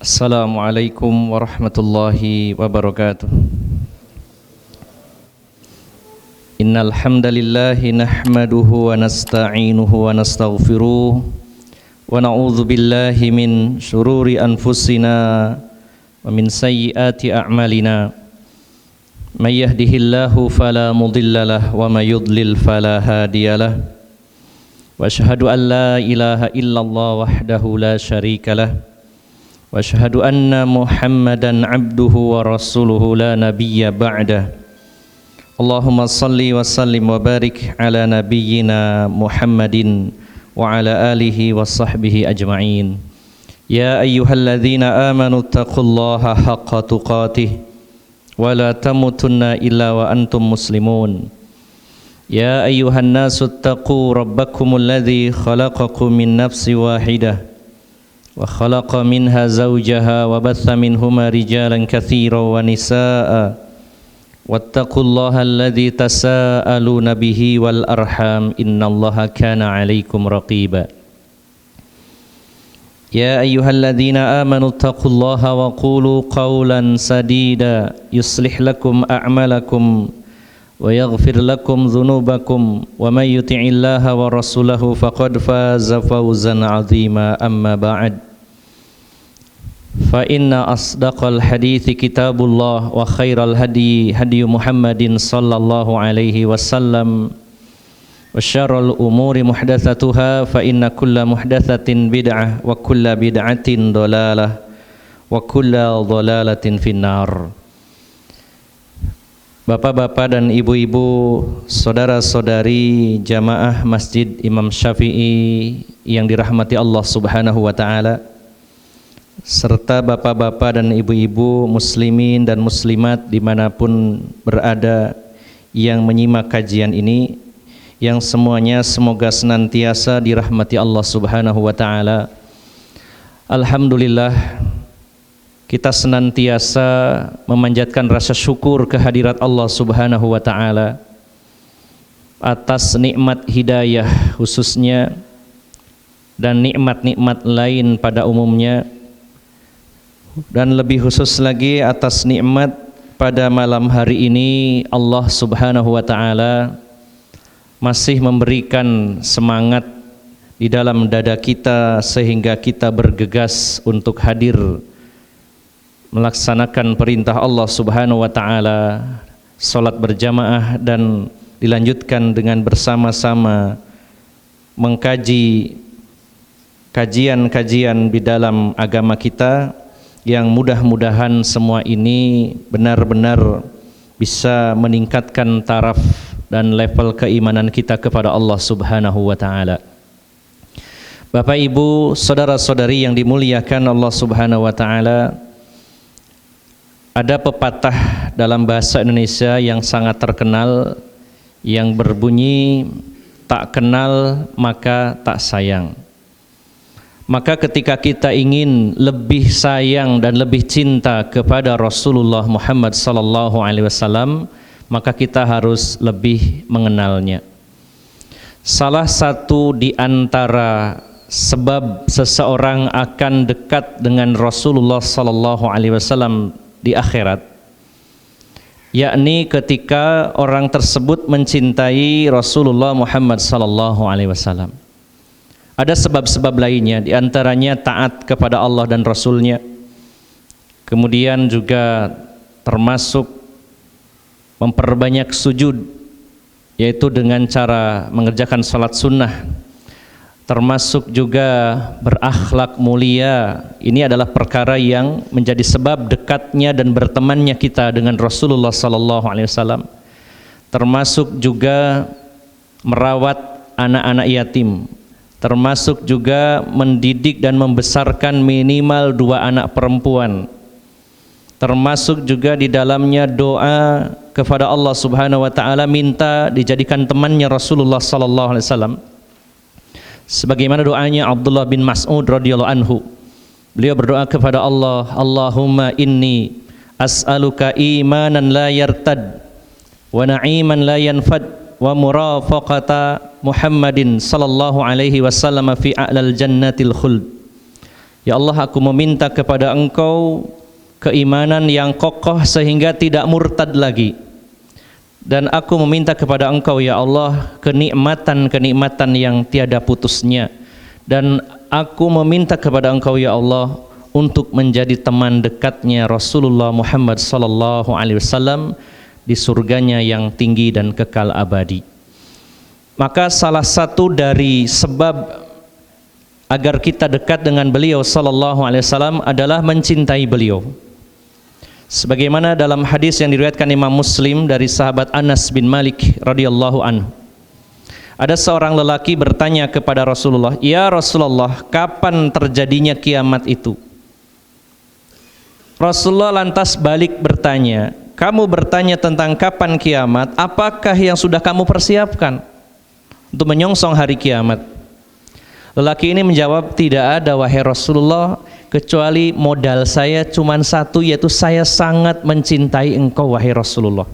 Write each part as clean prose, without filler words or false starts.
Assalamualaikum warahmatullahi wabarakatuh. Innal hamdalillahi nahmaduhu wa nasta'inuhu wa nastaghfiruh wa na'udzu billahi min shururi anfusina wa min sayyiati a'malina. May yahdihillahu fala mudhillalah wa may yudlil fala hadiyalah. Wa asyhadu an la ilaha illallah wahdahu la syarikalah. Wa asyhadu anna Muhammadan abduhu wa rasuluhu la nabiyya ba'dah. Allahumma salli wa sallim wa barik ala nabiyyina Muhammadin wa ala alihi wa sahbihi ajma'in. Ya ayyuhalladzina amanu taqullaha haqqa tuqatih wa la tamutunna illa wa antum muslimun. Ya ayyuhan nasu taqu rabbakumul ladzi khalaqakum min nafsin wahidah wa khalaqa minha zawjaha wa batha minhuma rijalan katsiran wa nisaa'a wattaqullaha alladzi tasaaluna bihi wal arham innallaha kana 'alaikum raqiba. Ya ayyuhalladzina amanu taqullaha wa qulu qawlan sadida yuslih lakum a'malakum wa yaghfir lakum dhunubakum wa may yuti'illaha wa rasulahu faqad faza fawzan 'azima. Amma ba'd, fa inna asdaqal hadithi kitabullah wa khairal hadi hadi Muhammadin sallallahu alaihi wasallam wa syarrul umuri muhdatsatuha fa inna kulla muhdatsatin bid'ah wa kulla bid'atin dhalalah wa kulla dhalalatin finnar. Bapak-bapak dan ibu-ibu, saudara-saudari jamaah Masjid Imam Syafi'i yang dirahmati Allah Subhanahu wa taala, serta bapak-bapak dan ibu-ibu muslimin dan muslimat dimanapun berada yang menyimak kajian ini, yang semuanya semoga senantiasa dirahmati Allah Subhanahu wa taala. Alhamdulillah, kita senantiasa memanjatkan rasa syukur kehadirat Allah Subhanahu wa taala atas nikmat hidayah khususnya dan nikmat-nikmat lain pada umumnya, dan lebih khusus lagi atas nikmat pada malam hari ini Allah Subhanahu wa taala masih memberikan semangat di dalam dada kita sehingga kita bergegas untuk hadir melaksanakan perintah Allah Subhanahu wa taala, salat berjamaah dan dilanjutkan dengan bersama-sama mengkaji kajian-kajian di dalam agama kita, yang mudah-mudahan semua ini benar-benar bisa meningkatkan taraf dan level keimanan kita kepada Allah Subhanahu wa taala. Bapak Ibu, saudara-saudari yang dimuliakan Allah Subhanahu wa taala, ada pepatah dalam bahasa Indonesia yang sangat terkenal yang berbunyi, tak kenal maka tak sayang. Maka ketika kita ingin lebih sayang dan lebih cinta kepada Rasulullah Muhammad sallallahu alaihi wasallam, maka kita harus lebih mengenalnya. Salah satu di antara sebab seseorang akan dekat dengan Rasulullah sallallahu alaihi wasallam di akhirat, yakni ketika orang tersebut mencintai Rasulullah Muhammad sallallahu alaihi wasallam. Ada sebab-sebab lainnya, di antaranya taat kepada Allah dan Rasulnya, kemudian juga termasuk memperbanyak sujud, yaitu dengan cara mengerjakan salat sunnah, termasuk juga berakhlak mulia. Ini adalah perkara yang menjadi sebab dekatnya dan bertemannya kita dengan Rasulullah sallallahu alaihi wasallam. Termasuk juga merawat anak-anak yatim, termasuk juga mendidik dan membesarkan minimal 2 anak perempuan. Termasuk juga di dalamnya doa kepada Allah Subhanahu wa taala, minta dijadikan temannya Rasulullah sallallahu alaihi wasallam. Sebagaimana doanya Abdullah bin Mas'ud radhiyallahu anhu. Beliau berdoa kepada Allah, Allahumma inni as'aluka imanan la yartad wa na'iman la yanfad wa murafaqata Muhammadin sallallahu alaihi wasallam fi a'lal jannatil khuld. Ya Allah, aku meminta kepada Engkau keimanan yang kokoh sehingga tidak murtad lagi. Dan aku meminta kepada Engkau ya Allah kenikmatan-kenikmatan yang tiada putusnya. Dan aku meminta kepada Engkau ya Allah untuk menjadi teman dekatnya Rasulullah Muhammad sallallahu alaihi wasallam di surganya yang tinggi dan kekal abadi. Maka salah satu dari sebab agar kita dekat dengan beliau sallallahu alaihi wasallam adalah mencintai beliau. Sebagaimana dalam hadis yang diriwayatkan Imam Muslim dari sahabat Anas bin Malik radhiyallahu anhu. Ada seorang lelaki bertanya kepada Rasulullah, "Ya Rasulullah, kapan terjadinya kiamat itu?" Rasulullah lantas balik bertanya, "Kamu bertanya tentang kapan kiamat, apakah yang sudah kamu persiapkan untuk menyongsong hari kiamat?" Lelaki ini menjawab, "Tidak ada wahai Rasulullah, kecuali modal saya cuma satu, yaitu saya sangat mencintai engkau wahai Rasulullah."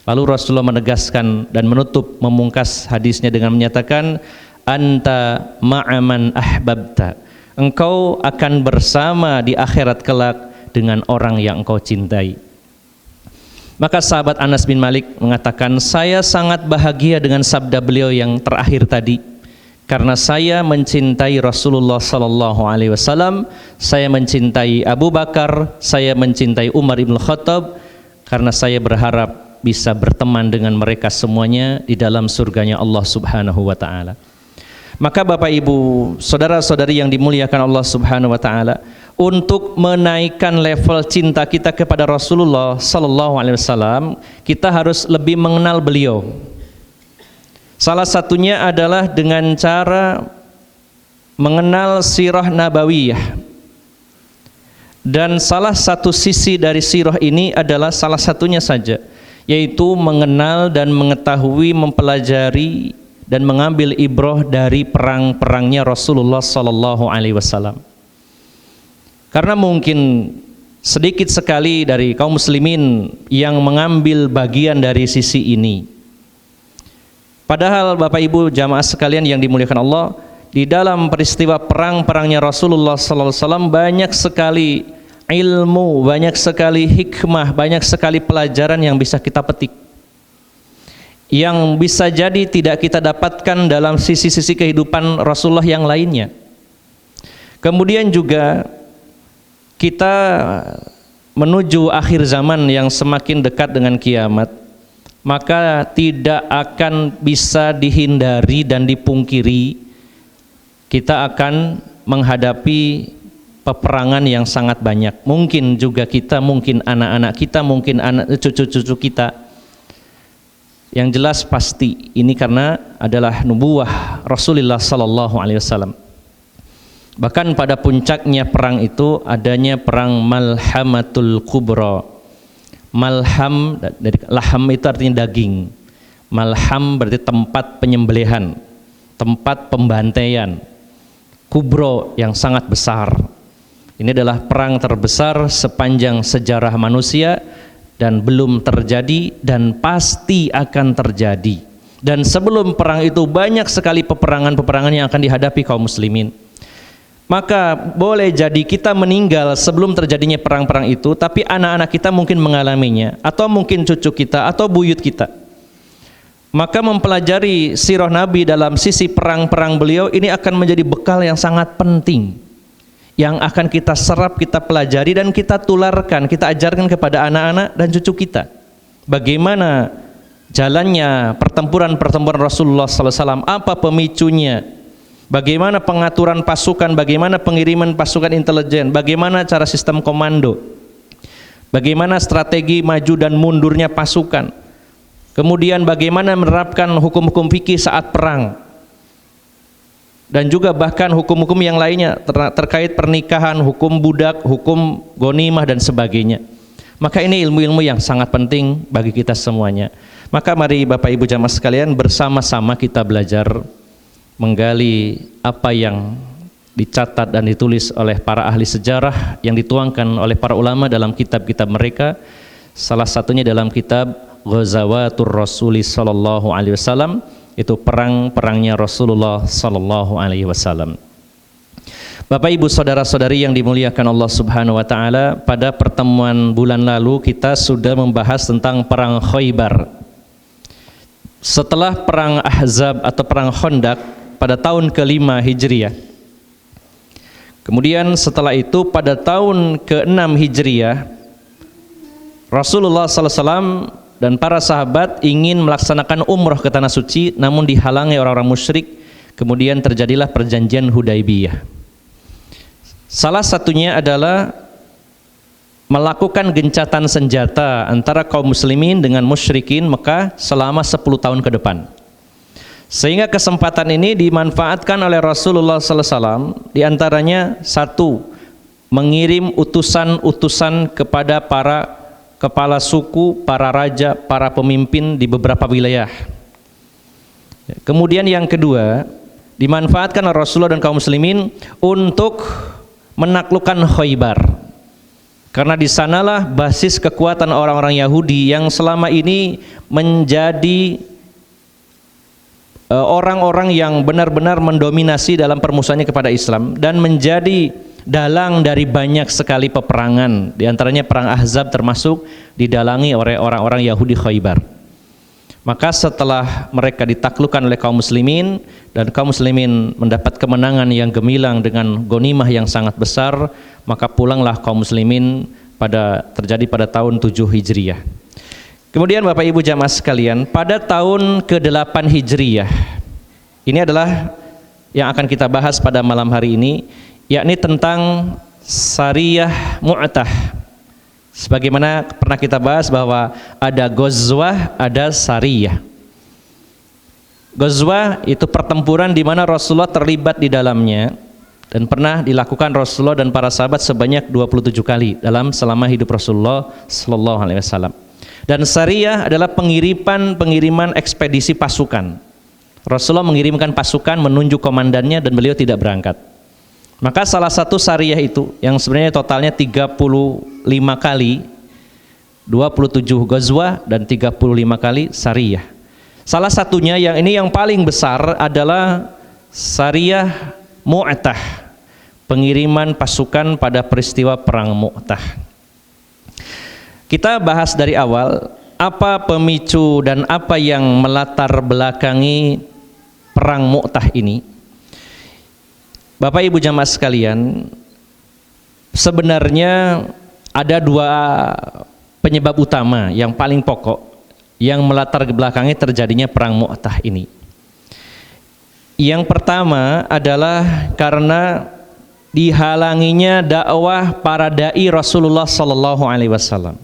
Lalu Rasulullah menegaskan dan menutup memungkas hadisnya dengan menyatakan, "Anta ma'aman ahbabta." Engkau akan bersama di akhirat kelak dengan orang yang engkau cintai. Maka sahabat Anas bin Malik mengatakan, "Saya sangat bahagia dengan sabda beliau yang terakhir tadi. Karena saya mencintai Rasulullah sallallahu alaihi wasallam, saya mencintai Abu Bakar, saya mencintai Umar ibn Khattab, karena saya berharap bisa berteman dengan mereka semuanya di dalam surganya Allah Subhanahu wa taala." Maka Bapak Ibu, saudara-saudari yang dimuliakan Allah Subhanahu wa taala, untuk menaikkan level cinta kita kepada Rasulullah sallallahu alaihi wasallam, kita harus lebih mengenal beliau. Salah satunya adalah dengan cara mengenal sirah nabawiyah. Dan salah satu sisi dari sirah ini adalah salah satunya saja, yaitu mengenal dan mengetahui, mempelajari dan mengambil ibrah dari perang-perangnya Rasulullah sallallahu alaihi wasallam. Karena mungkin sedikit sekali dari kaum muslimin yang mengambil bagian dari sisi ini. Padahal Bapak Ibu jamaah sekalian yang dimuliakan Allah, di dalam peristiwa perang-perangnya Rasulullah sallallahu alaihi wasallam banyak sekali ilmu, banyak sekali hikmah, banyak sekali pelajaran yang bisa kita petik, yang bisa jadi tidak kita dapatkan dalam sisi-sisi kehidupan Rasulullah yang lainnya. Kemudian juga kita menuju akhir zaman yang semakin dekat dengan kiamat, maka tidak akan bisa dihindari dan dipungkiri kita akan menghadapi peperangan yang sangat banyak. Mungkin juga kita, mungkin anak-anak kita, mungkin anak cucu-cucu kita. Yang jelas pasti ini karena adalah nubuwah Rasulullah sallallahu alaihi wasallam. Bahkan pada puncaknya perang itu adanya perang Malhamatul Kubra. Malham dari laham itu artinya daging. Malham berarti tempat penyembelihan, tempat pembantaian. Kubro yang sangat besar. Ini adalah perang terbesar sepanjang sejarah manusia dan belum terjadi dan pasti akan terjadi. Dan sebelum perang itu banyak sekali peperangan-peperangan yang akan dihadapi kaum muslimin. Maka boleh jadi kita meninggal sebelum terjadinya perang-perang itu, tapi anak-anak kita mungkin mengalaminya, atau mungkin cucu kita, atau buyut kita. Maka mempelajari sirah Nabi dalam sisi perang-perang beliau ini akan menjadi bekal yang sangat penting, yang akan kita serap, kita pelajari, dan kita tularkan, kita ajarkan kepada anak-anak dan cucu kita. Bagaimana jalannya pertempuran-pertempuran Rasulullah SAW, apa pemicunya, bagaimana pengaturan pasukan, bagaimana pengiriman pasukan intelijen, bagaimana cara sistem komando, bagaimana strategi maju dan mundurnya pasukan, kemudian bagaimana menerapkan hukum-hukum fikih saat perang, dan juga bahkan hukum-hukum yang lainnya terkait pernikahan, hukum budak, hukum ghanimah dan sebagainya. Maka ini ilmu-ilmu yang sangat penting bagi kita semuanya. Maka mari Bapak Ibu jamaah sekalian, bersama-sama kita belajar menggali apa yang dicatat dan ditulis oleh para ahli sejarah, yang dituangkan oleh para ulama dalam kitab-kitab mereka. Salah satunya dalam kitab Ghazawatur Rasuli sallallahu alaihi wasallam, itu perang-perangnya Rasulullah sallallahu alaihi wasallam. Bapak Ibu saudara-saudari yang dimuliakan Allah Subhanahu wa taala, pada pertemuan bulan lalu kita sudah membahas tentang perang Khaybar. Setelah perang Ahzab atau perang Khandaq pada tahun ke-5 Hijriah. Kemudian setelah itu pada tahun ke-6 Hijriah, Rasulullah SAW dan para sahabat ingin melaksanakan umrah ke Tanah Suci, namun dihalangi orang-orang musyrik. Kemudian terjadilah perjanjian Hudaybiyah. Salah satunya adalah melakukan gencatan senjata antara kaum muslimin dengan musyrikin Mekah selama 10 tahun ke depan. Sehingga kesempatan ini dimanfaatkan oleh Rasulullah SAW, diantaranya satu, mengirim utusan-utusan kepada para kepala suku, para raja, para pemimpin di beberapa wilayah. Kemudian yang kedua, dimanfaatkan oleh Rasulullah dan kaum muslimin untuk menaklukkan Khaybar, karena di sanalah basis kekuatan orang-orang Yahudi yang selama ini menjadi orang-orang yang benar-benar mendominasi dalam permusuhannya kepada Islam dan menjadi dalang dari banyak sekali peperangan, diantaranya perang Ahzab termasuk didalangi oleh orang-orang Yahudi Khaybar. Maka setelah mereka ditaklukkan oleh kaum muslimin dan kaum muslimin mendapat kemenangan yang gemilang dengan ghanimah yang sangat besar, maka pulanglah kaum muslimin terjadi pada tahun 7 Hijriah. Kemudian Bapak Ibu jamaah sekalian, pada tahun ke-8 Hijriah, ini adalah yang akan kita bahas pada malam hari ini, yakni tentang Sariyah Mu'tah. Sebagaimana pernah kita bahas bahwa ada Ghazwah, ada Sariyah. Ghazwah itu pertempuran di mana Rasulullah terlibat di dalamnya dan pernah dilakukan Rasulullah dan para sahabat sebanyak 27 kali selama hidup Rasulullah sallallahu alaihi wasallam. Dan Sariyah adalah pengiriman ekspedisi pasukan. Rasulullah mengirimkan pasukan, menunjuk komandannya dan beliau tidak berangkat. Maka salah satu Sariyah itu yang sebenarnya totalnya 35 kali, 27 Ghazwah dan 35 kali Sariyah. Salah satunya yang paling besar adalah Sariyah Mu'tah, pengiriman pasukan pada peristiwa perang Mu'tah. Kita bahas dari awal apa pemicu dan apa yang melatar belakangi perang Mu'tah ini. Bapak Ibu jamaah sekalian, sebenarnya ada dua penyebab utama yang paling pokok yang melatar belakangi terjadinya perang Mu'tah ini. Yang pertama adalah karena dihalanginya dakwah para dai Rasulullah sallallahu alaihi wasallam.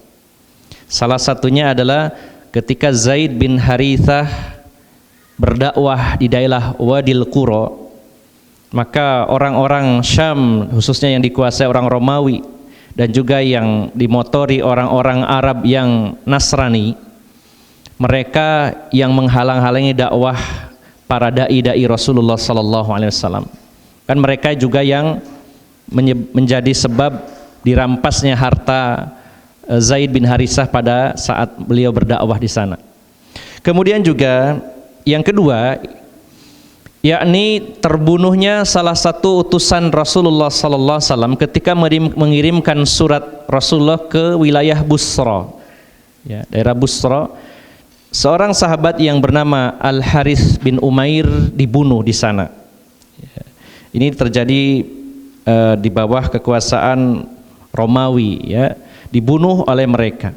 Salah satunya adalah ketika Zaid bin Harithah berdakwah di daerah Wadil Qura, maka orang-orang Syam, khususnya yang dikuasai orang Romawi dan juga yang dimotori orang-orang Arab yang Nasrani, mereka yang menghalang-halangi dakwah para dai-dai Rasulullah sallallahu alaihi wasallam. Kan mereka juga yang menjadi sebab dirampasnya harta Zaid bin Harithah pada saat beliau berdakwah di sana. Kemudian juga yang kedua, yakni terbunuhnya salah satu utusan Rasulullah sallallahu alaihi wasallam ketika mengirimkan surat Rasulullah ke wilayah Busra, ya, daerah Busra. Seorang sahabat yang bernama Al-Harith bin Umair dibunuh di sana. Ini terjadi di bawah kekuasaan Romawi, ya, dibunuh oleh mereka.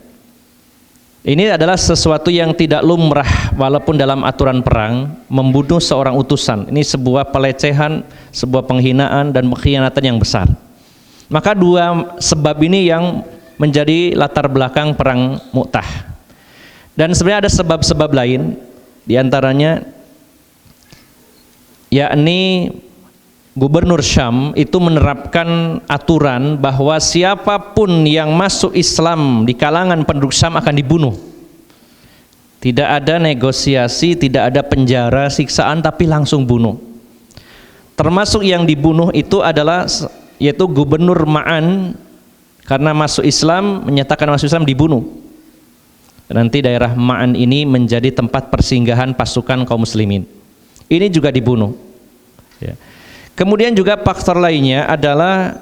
Ini adalah sesuatu yang tidak lumrah walaupun dalam aturan perang membunuh seorang utusan. Ini sebuah pelecehan, sebuah penghinaan dan pengkhianatan yang besar. Maka dua sebab ini yang menjadi latar belakang perang Mu'tah. Dan sebenarnya ada sebab-sebab lain, diantaranya yakni Gubernur Syam itu menerapkan aturan bahwa siapapun yang masuk Islam di kalangan penduduk Syam akan dibunuh. Tidak ada negosiasi, tidak ada penjara, siksaan, tapi langsung bunuh. Termasuk yang dibunuh itu adalah yaitu Gubernur Ma'an, karena masuk Islam, menyatakan masuk Islam, dibunuh. Nanti daerah Ma'an ini menjadi tempat persinggahan pasukan kaum muslimin. Ini juga dibunuh, ya. Kemudian juga faktor lainnya adalah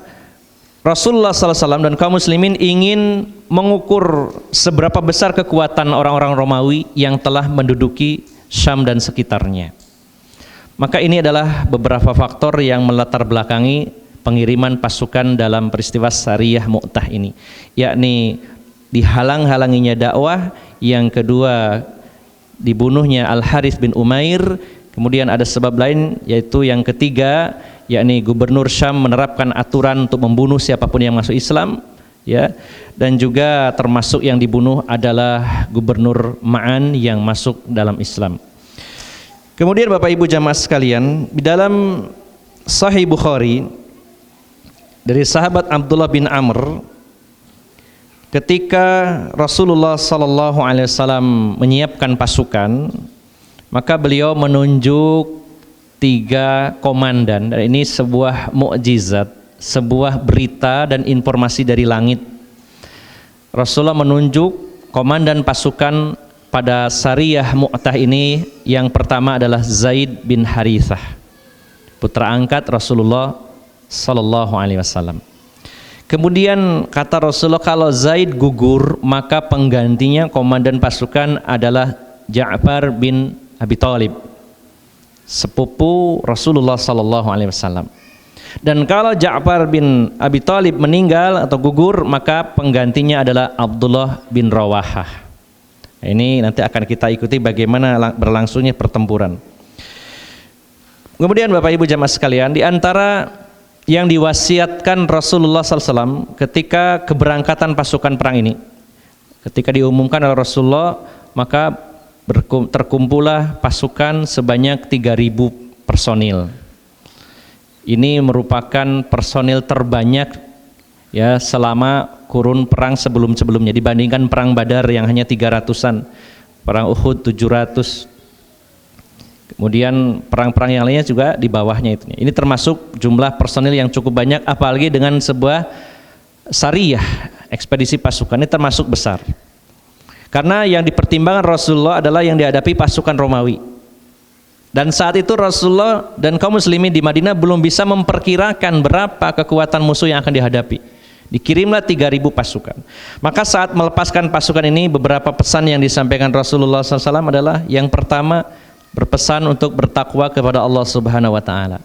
Rasulullah SAW dan kaum muslimin ingin mengukur seberapa besar kekuatan orang-orang Romawi yang telah menduduki Syam dan sekitarnya. Maka ini adalah beberapa faktor yang melatar belakangi pengiriman pasukan dalam peristiwa Sariyah Mu'tah ini, yakni dihalang-halanginya dakwah, yang kedua dibunuhnya Al-Harits bin Umair. Kemudian ada sebab lain, yaitu yang ketiga, yakni gubernur Syam menerapkan aturan untuk membunuh siapapun yang masuk Islam, ya. Dan juga termasuk yang dibunuh adalah gubernur Ma'an yang masuk dalam Islam. Kemudian Bapak Ibu jamaah sekalian, di dalam Sahih Bukhari dari sahabat Abdullah bin Amr, ketika Rasulullah SAW menyiapkan pasukan, maka beliau menunjuk 3 komandan. Dan ini sebuah mukjizat, sebuah berita dan informasi dari langit. Rasulullah menunjuk komandan pasukan pada Sariyah Mu'tah ini. Yang pertama adalah Zaid bin Harithah, putra angkat Rasulullah SAW. Kemudian kata Rasulullah, kalau Zaid gugur, maka penggantinya komandan pasukan adalah Ja'far bin Abi Thalib, sepupu Rasulullah SAW. Dan kalau Ja'far bin Abi Thalib meninggal atau gugur, maka penggantinya adalah Abdullah bin Rawahah. Ini nanti akan kita ikuti bagaimana berlangsungnya pertempuran. Kemudian Bapak Ibu jamaah sekalian, di antara yang diwasiatkan Rasulullah SAW ketika keberangkatan pasukan perang ini, ketika diumumkan oleh Rasulullah, maka terkumpullah pasukan sebanyak 3.000 personil. Ini merupakan personil terbanyak ya selama kurun perang sebelum-sebelumnya, dibandingkan perang Badar yang hanya 300-an, perang Uhud 700. Kemudian perang-perang yang lainnya juga di bawahnya itu. Ini termasuk jumlah personil yang cukup banyak, apalagi dengan sebuah sariyah, ekspedisi pasukan, ini termasuk besar. Karena yang dipertimbangkan Rasulullah adalah yang dihadapi pasukan Romawi. Dan saat itu Rasulullah dan kaum muslimin di Madinah belum bisa memperkirakan berapa kekuatan musuh yang akan dihadapi. Dikirimlah 3.000 pasukan. Maka saat melepaskan pasukan ini, beberapa pesan yang disampaikan Rasulullah SAW adalah, yang pertama, berpesan untuk bertakwa kepada Allah Subhanahu wa Ta'ala.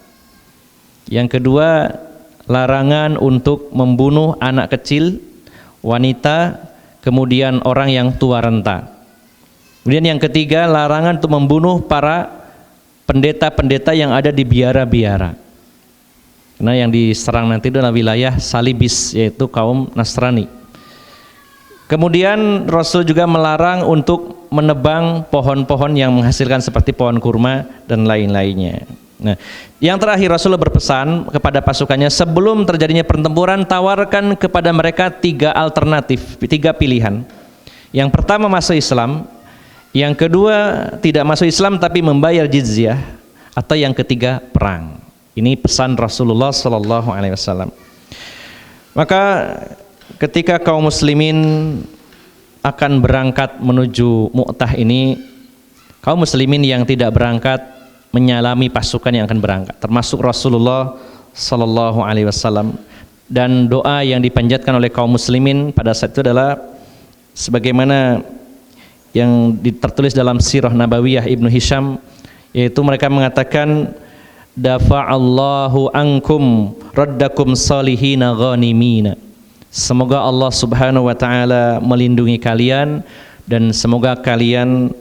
Yang kedua, larangan untuk membunuh anak kecil, wanita, kemudian orang yang tua renta. Kemudian yang ketiga, larangan untuk membunuh para pendeta-pendeta yang ada di biara-biara. Karena yang diserang nanti adalah wilayah Salibis, yaitu kaum Nasrani. Kemudian Rasul juga melarang untuk menebang pohon-pohon yang menghasilkan seperti pohon kurma dan lain-lainnya. Nah, yang terakhir Rasulullah berpesan kepada pasukannya, sebelum terjadinya pertempuran, tawarkan kepada mereka 3 alternatif, 3 pilihan. Yang pertama masuk Islam, yang kedua tidak masuk Islam tapi membayar jizyah, atau yang ketiga perang. Ini pesan Rasulullah SAW. Maka ketika kaum muslimin akan berangkat menuju Mu'tah ini, kaum muslimin yang tidak berangkat menyalami pasukan yang akan berangkat, termasuk Rasulullah SAW. Dan doa yang dipanjatkan oleh kaum muslimin pada saat itu adalah sebagaimana yang tertulis dalam Sirah Nabawiyah Ibnu Hisham, yaitu mereka mengatakan, dafa'allahu ankum raddakum salihina ghanimina. Semoga Allah Subhanahu wa Ta'ala melindungi kalian dan semoga kalian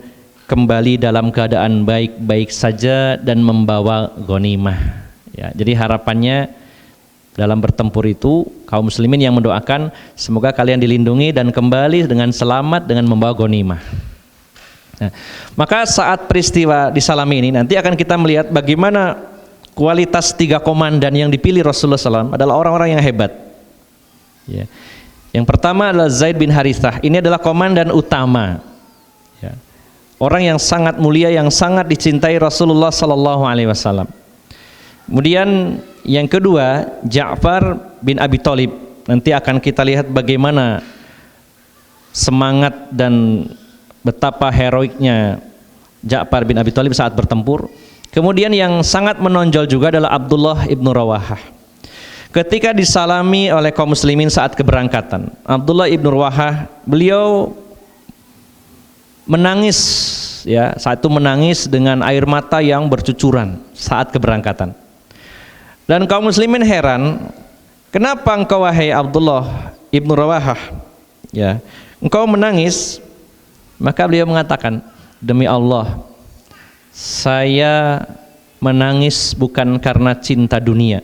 kembali dalam keadaan baik-baik saja dan membawa ghanimah. Ya, jadi harapannya dalam bertempur itu kaum muslimin yang mendoakan semoga kalian dilindungi dan kembali dengan selamat dengan membawa ghanimah. Nah, maka saat peristiwa di Salami ini nanti akan kita melihat bagaimana kualitas 3 komandan yang dipilih Rasulullah SAW adalah orang-orang yang hebat. Ya. Yang pertama adalah Zaid bin Harithah. Ini adalah komandan utama. Ya. Orang yang sangat mulia, yang sangat dicintai Rasulullah SAW. Kemudian yang kedua, Ja'far bin Abi Thalib. Nanti akan kita lihat bagaimana semangat dan betapa heroiknya Ja'far bin Abi Thalib saat bertempur. Kemudian yang sangat menonjol juga adalah Abdullah ibnu Rawahah. Ketika disalami oleh kaum muslimin saat keberangkatan, Abdullah ibnu Rawahah beliau menangis, ya, saat itu menangis dengan air mata yang bercucuran saat keberangkatan. Dan kaum muslimin heran, kenapa engkau wahai Abdullah ibnu Rawahah, ya, engkau menangis? Maka beliau mengatakan, demi Allah, saya menangis bukan karena cinta dunia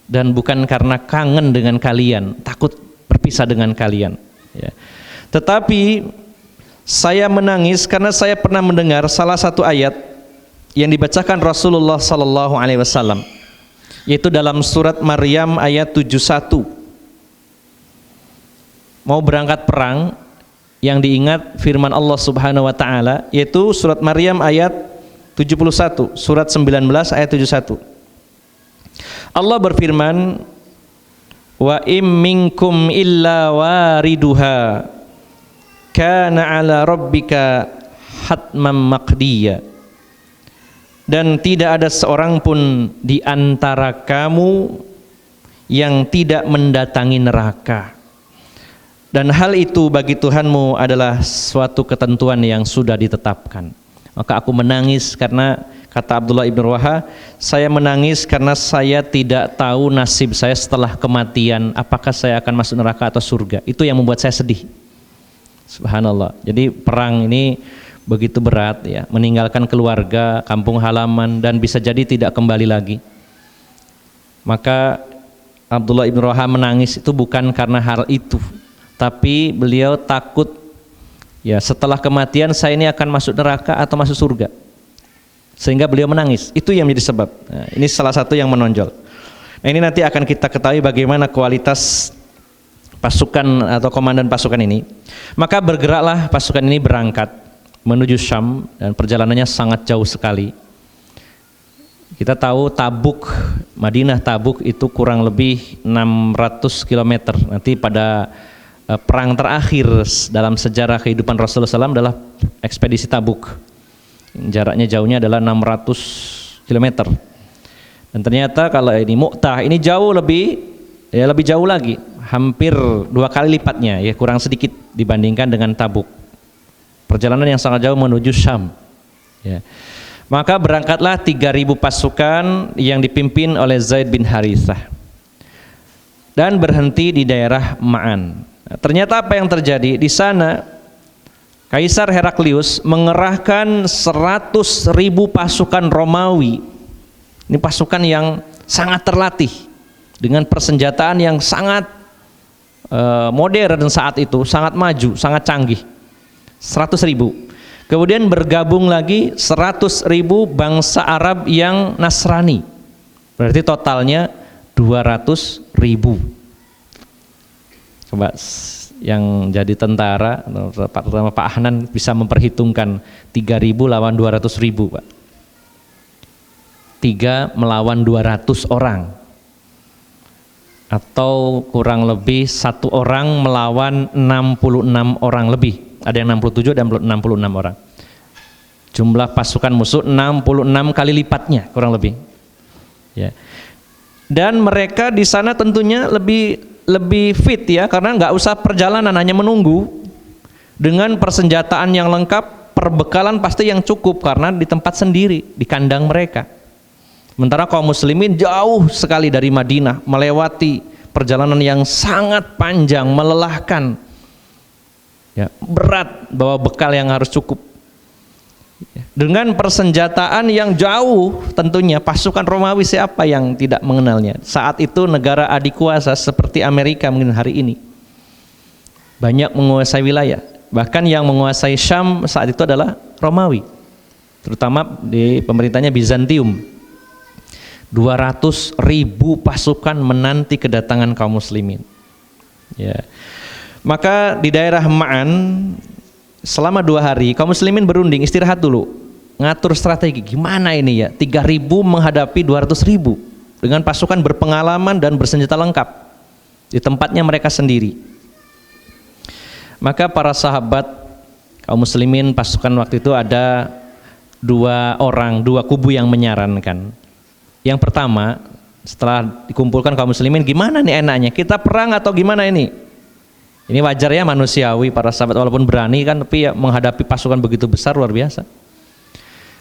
dan bukan karena kangen dengan kalian, takut berpisah dengan kalian, ya. Tetapi saya menangis karena saya pernah mendengar salah satu ayat yang dibacakan Rasulullah sallallahu alaihi wasallam, yaitu dalam surat Maryam ayat 71. Mau berangkat perang, yang diingat firman Allah Subhanahu wa taala, yaitu surat Maryam ayat 71, surat 19 ayat 71. Allah berfirman, wa im minkum illa wariduha kana ala rabbika hatman maqdiya. Dan tidak ada seorang pun di antara kamu yang tidak mendatangi neraka. Dan hal itu bagi Tuhanmu adalah suatu ketentuan yang sudah ditetapkan. Maka aku menangis karena, kata Abdullah ibn Rawahah, saya menangis karena saya tidak tahu nasib saya setelah kematian, apakah saya akan masuk neraka atau surga. Itu yang membuat saya sedih. Subhanallah. Jadi perang ini begitu berat, ya, meninggalkan keluarga, kampung halaman, dan bisa jadi tidak kembali lagi. Maka Abdullah ibn Rawahah menangis itu bukan karena hal itu, tapi beliau takut, ya, setelah kematian saya ini akan masuk neraka atau masuk surga, sehingga beliau menangis. Itu yang menjadi sebab. Nah, ini salah satu yang menonjol. Nah, ini nanti akan kita ketahui bagaimana kualitas pasukan atau komandan pasukan ini. Maka bergeraklah pasukan ini berangkat menuju Syam, dan perjalanannya sangat jauh sekali. Kita tahu Tabuk, Madinah Tabuk itu kurang lebih 600 km. Nanti pada perang terakhir dalam sejarah kehidupan Rasulullah SAW adalah ekspedisi Tabuk. Jaraknya jauhnya adalah 600 km. Dan ternyata kalau ini Mu'tah ini jauh lebih, ya, lebih jauh lagi, hampir 2 kali lipatnya, ya, kurang sedikit dibandingkan dengan Tabuk. Perjalanan yang sangat jauh menuju Syam, ya. Maka berangkatlah 3.000 pasukan yang dipimpin oleh Zaid bin Harithah dan berhenti di daerah Ma'an. Nah, ternyata apa yang terjadi di sana? Kaisar Heraklius mengerahkan 100.000 pasukan Romawi. Ini pasukan yang sangat terlatih dengan persenjataan yang sangat modern saat itu, sangat maju, sangat canggih. 100.000. Kemudian bergabung lagi 100.000 bangsa Arab yang Nasrani. Berarti totalnya 200.000. Coba yang jadi tentara, terutama Pak Hanan bisa memperhitungkan 3.000 lawan 200.000, Pak. 3 melawan 200 orang, atau kurang lebih 1 orang melawan 66 orang lebih. Ada yang 67 dan 66 orang. Jumlah pasukan musuh 66 kali lipatnya kurang lebih, ya. Dan mereka di sana tentunya lebih fit, ya, karena nggak usah perjalanan, hanya menunggu. Dengan persenjataan yang lengkap, perbekalan pasti yang cukup karena di tempat sendiri, di kandang mereka. Sementara kaum muslimin jauh sekali dari Madinah, melewati perjalanan yang sangat panjang, melelahkan, ya, berat, bawa bekal yang harus cukup. Dengan persenjataan yang jauh, tentunya pasukan Romawi siapa yang tidak mengenalnya? Saat itu negara adikuasa seperti Amerika mungkin hari ini banyak menguasai wilayah. Bahkan yang menguasai Syam saat itu adalah Romawi, terutama di pemerintahnya Bizantium. 200.000 pasukan menanti kedatangan kaum muslimin, ya. Maka di daerah Ma'an selama 2 hari kaum muslimin berunding, istirahat dulu, ngatur strategi gimana ini, ya, 3.000 menghadapi 200.000 dengan pasukan berpengalaman dan bersenjata lengkap di tempatnya mereka sendiri. Maka para sahabat kaum muslimin, pasukan waktu itu ada dua kubu yang menyarankan. Yang pertama, setelah dikumpulkan kaum muslimin, gimana nih enaknya? Kita perang atau gimana ini? Ini wajar ya, manusiawi, para sahabat walaupun berani kan, tapi ya menghadapi pasukan begitu besar luar biasa.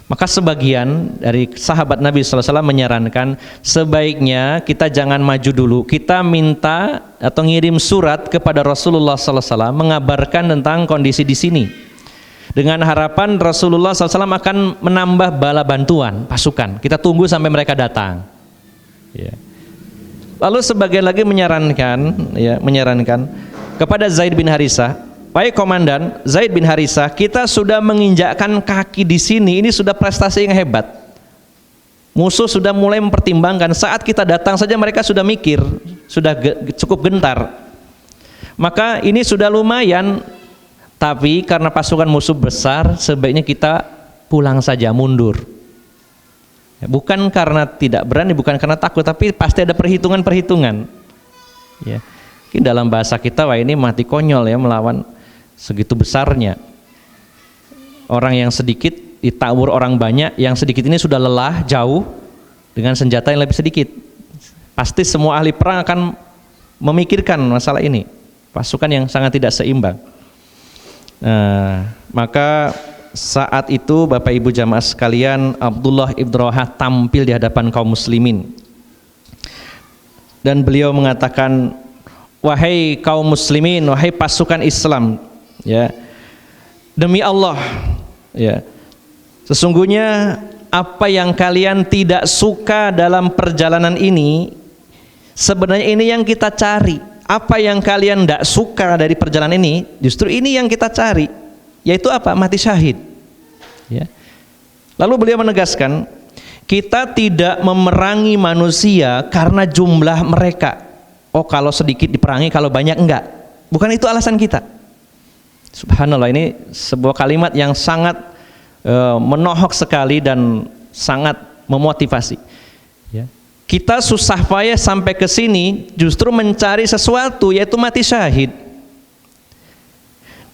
Maka sebagian dari sahabat Nabi SAW menyarankan sebaiknya kita jangan maju dulu, kita minta atau ngirim surat kepada Rasulullah SAW mengabarkan tentang kondisi di sini, dengan harapan Rasulullah SAW akan menambah bala bantuan pasukan. Kita tunggu sampai mereka datang. Ya. Lalu sebagian lagi menyarankan kepada Zaid bin Harisah, wahai komandan Zaid bin Harisah, kita sudah menginjakkan kaki di sini, ini sudah prestasi yang hebat. Musuh sudah mulai mempertimbangkan, saat kita datang saja mereka sudah mikir, sudah cukup gentar. Maka ini sudah lumayan, tapi karena pasukan musuh besar, sebaiknya kita pulang saja, mundur. Bukan karena tidak berani, bukan karena takut, tapi pasti ada perhitungan-perhitungan. Ya. Dalam bahasa kita, wah ini mati konyol ya melawan segitu besarnya. Orang yang sedikit ditawur orang banyak, yang sedikit ini sudah lelah jauh dengan senjata yang lebih sedikit. Pasti semua ahli perang akan memikirkan masalah ini. Pasukan yang sangat tidak seimbang. Maka saat itu Bapak Ibu jamaah sekalian, Abdullah ibn Rawahah tampil di hadapan kaum muslimin. Dan beliau mengatakan, wahai kaum muslimin, wahai pasukan Islam, ya, demi Allah, ya, sesungguhnya apa yang kalian tidak suka dalam perjalanan ini, sebenarnya ini yang kita cari. Apa yang kalian tidak suka dari perjalanan ini, justru ini yang kita cari, yaitu apa? Mati syahid. Ya. Lalu beliau menegaskan, kita tidak memerangi manusia karena jumlah mereka. Oh, kalau sedikit diperangi, kalau banyak enggak. Bukan itu alasan kita. Subhanallah, ini sebuah kalimat yang sangat menohok sekali dan sangat memotivasi. Ya. Kita susah payah sampai ke sini justru mencari sesuatu, yaitu mati syahid.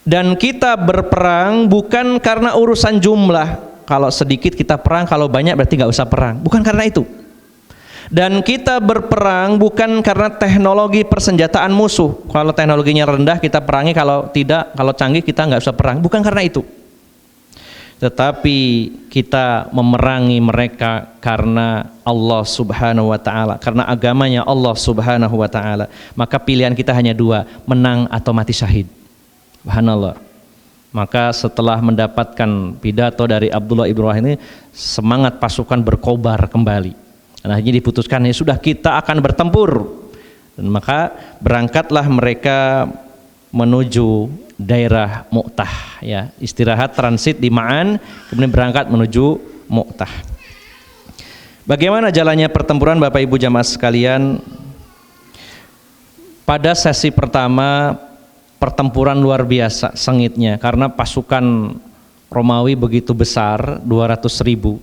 Dan kita berperang bukan karena urusan jumlah. Kalau sedikit kita perang, kalau banyak berarti nggak usah perang. Bukan karena itu. Dan kita berperang bukan karena teknologi persenjataan musuh. Kalau teknologinya rendah kita perangi, kalau tidak, kalau canggih kita nggak usah perang. Bukan karena itu. Tetapi kita memerangi mereka karena Allah Subhanahu wa Ta'ala, karena agamanya Allah Subhanahu wa Ta'ala. Maka pilihan kita hanya dua, menang atau mati syahid. Subhanallah. Maka setelah mendapatkan pidato dari Abdullah ibn Rawahah ini, semangat pasukan berkobar kembali. Dan akhirnya diputuskan, ya sudah, kita akan bertempur. Dan maka berangkatlah mereka menuju daerah Mu'tah, ya, istirahat transit di Ma'an, kemudian berangkat menuju Mu'tah. Bagaimana jalannya pertempuran Bapak Ibu jamaah sekalian? Pada sesi pertama pertempuran luar biasa sengitnya, karena pasukan Romawi begitu besar, 200.000.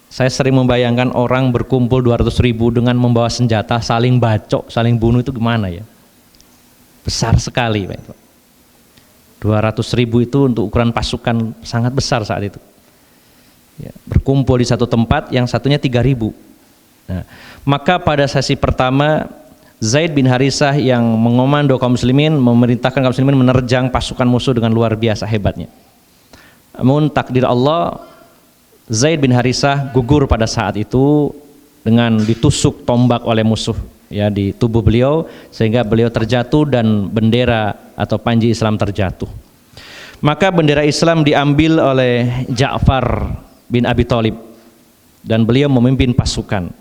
Saya sering membayangkan orang berkumpul 200.000 dengan membawa senjata, saling bacok, saling bunuh, itu gimana ya? Besar sekali, Pak. 200.000 itu untuk ukuran pasukan sangat besar saat itu. Ya, berkumpul di satu tempat, yang satunya 3.000. Nah, maka pada sesi pertama Zaid bin Harisah yang mengomando kaum muslimin, memerintahkan kaum muslimin menerjang pasukan musuh dengan luar biasa hebatnya. Namun takdir Allah, Zaid bin Harisah gugur pada saat itu dengan ditusuk tombak oleh musuh, ya, di tubuh beliau, sehingga beliau terjatuh dan bendera atau panji Islam terjatuh. Maka bendera Islam diambil oleh Ja'far bin Abi Thalib dan beliau memimpin pasukan.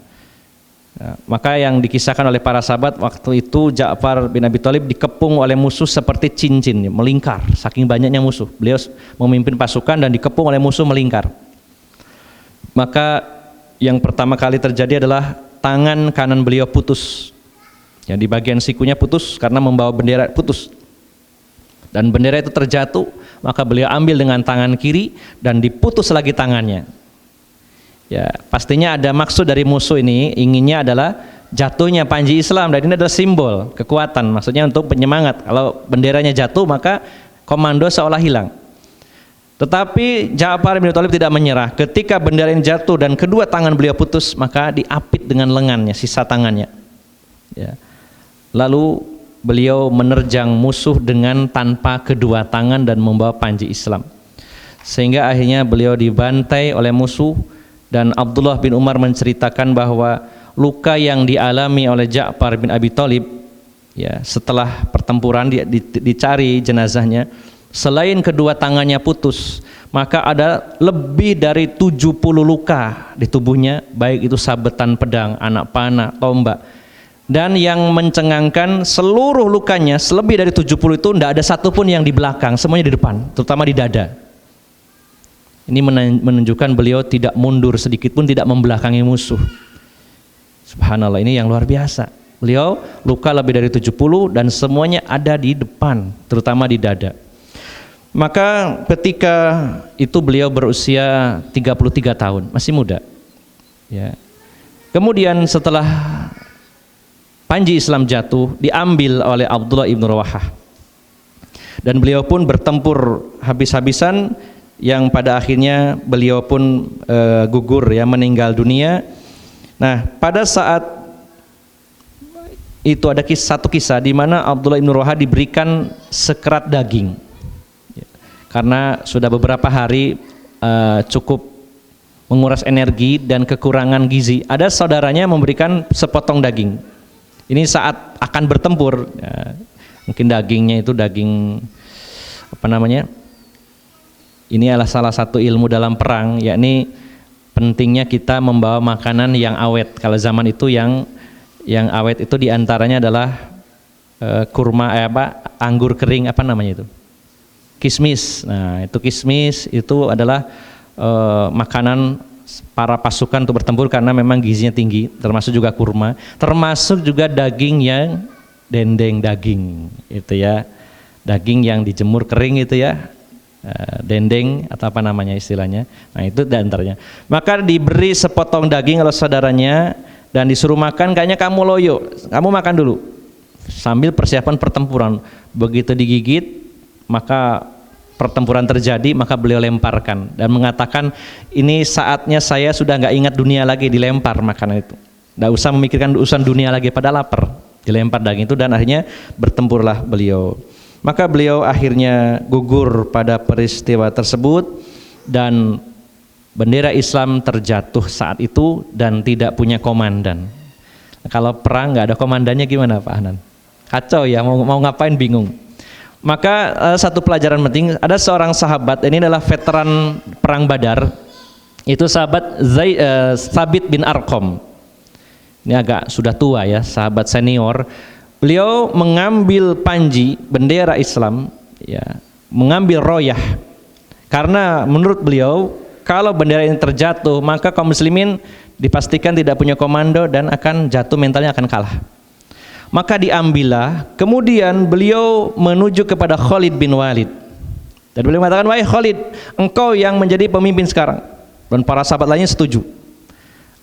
Nah, maka yang dikisahkan oleh para sahabat, waktu itu Ja'far bin Abi Thalib dikepung oleh musuh seperti cincin, melingkar, saking banyaknya musuh. Beliau memimpin pasukan dan dikepung oleh musuh melingkar. Maka yang pertama kali terjadi adalah tangan kanan beliau putus, yang di bagian sikunya putus karena membawa bendera, putus. Dan bendera itu terjatuh, maka beliau ambil dengan tangan kiri dan diputus lagi tangannya. Ya, pastinya ada maksud dari musuh ini, inginnya adalah jatuhnya panji Islam, dan ini adalah simbol kekuatan, maksudnya untuk penyemangat. Kalau benderanya jatuh maka komando seolah hilang. Tetapi Ja'far bin Abi Thalib tidak menyerah. Ketika bendera ini jatuh dan kedua tangan beliau putus, maka diapit dengan lengannya, sisa tangannya. Ya. Lalu beliau menerjang musuh dengan tanpa kedua tangan dan membawa panji Islam. Sehingga akhirnya beliau dibantai oleh musuh, dan Abdullah bin Umar menceritakan bahwa luka yang dialami oleh Ja'far bin Abi Thalib, ya, setelah pertempuran dicari jenazahnya, selain kedua tangannya putus, maka ada lebih dari 70 luka di tubuhnya, baik itu sabetan pedang, anak panah, tombak. Dan yang mencengangkan, seluruh lukanya selebih dari 70 itu tidak ada satupun yang di belakang, semuanya di depan, terutama di dada. Ini menunjukkan beliau tidak mundur sedikit pun, tidak membelakangi musuh. Subhanallah, ini yang luar biasa. Beliau luka lebih dari 70 dan semuanya ada di depan, terutama di dada. Maka ketika itu beliau berusia 33 tahun, masih muda. Ya. Kemudian setelah panji Islam jatuh, diambil oleh Abdullah ibn Rawahah. Dan beliau pun bertempur habis-habisan, yang pada akhirnya beliau pun gugur, ya, meninggal dunia. Nah, pada saat itu ada satu kisah di mana Abdullah ibn Rawahah diberikan sekerat daging. Karena sudah beberapa hari cukup menguras energi dan kekurangan gizi. Ada saudaranya memberikan sepotong daging. Ini saat akan bertempur, ya, mungkin dagingnya itu daging apa namanya? Ini adalah salah satu ilmu dalam perang, yakni pentingnya kita membawa makanan yang awet. Kalau zaman itu yang awet itu diantaranya adalah kurma, anggur kering, apa namanya itu? Kismis. Nah, itu kismis itu adalah makanan para pasukan untuk bertempur karena memang gizinya tinggi, termasuk juga kurma, termasuk juga daging yang dendeng daging, itu ya, daging yang dijemur kering itu ya, dendeng atau apa namanya istilahnya. Nah, itu diantaranya. Maka diberi sepotong daging oleh saudaranya dan disuruh makan. Kayaknya kamu loyo, kamu makan dulu sambil persiapan pertempuran. Begitu digigit, maka pertempuran terjadi, maka beliau lemparkan dan mengatakan, ini saatnya saya sudah nggak ingat dunia lagi, dilempar makanan itu, nggak usah memikirkan urusan dunia lagi, pada lapar, dilempar daging itu, dan akhirnya bertempurlah beliau. Maka beliau akhirnya gugur pada peristiwa tersebut, dan bendera Islam terjatuh saat itu dan tidak punya komandan. Kalau perang nggak ada komandannya gimana Pak Hanan? Kacau ya, mau ngapain bingung. Maka satu pelajaran penting, ada seorang sahabat, ini adalah veteran perang Badar, itu sahabat Thabit bin Arqam. Ini agak sudah tua ya, sahabat senior. Beliau mengambil panji bendera Islam, ya, mengambil royah, karena menurut beliau kalau bendera ini terjatuh, maka kaum muslimin dipastikan tidak punya komando dan akan jatuh, mentalnya akan kalah. Maka diambillah, kemudian beliau menuju kepada Khalid bin Walid dan beliau mengatakan, wahai Khalid, engkau yang menjadi pemimpin sekarang. Dan para sahabat lainnya setuju.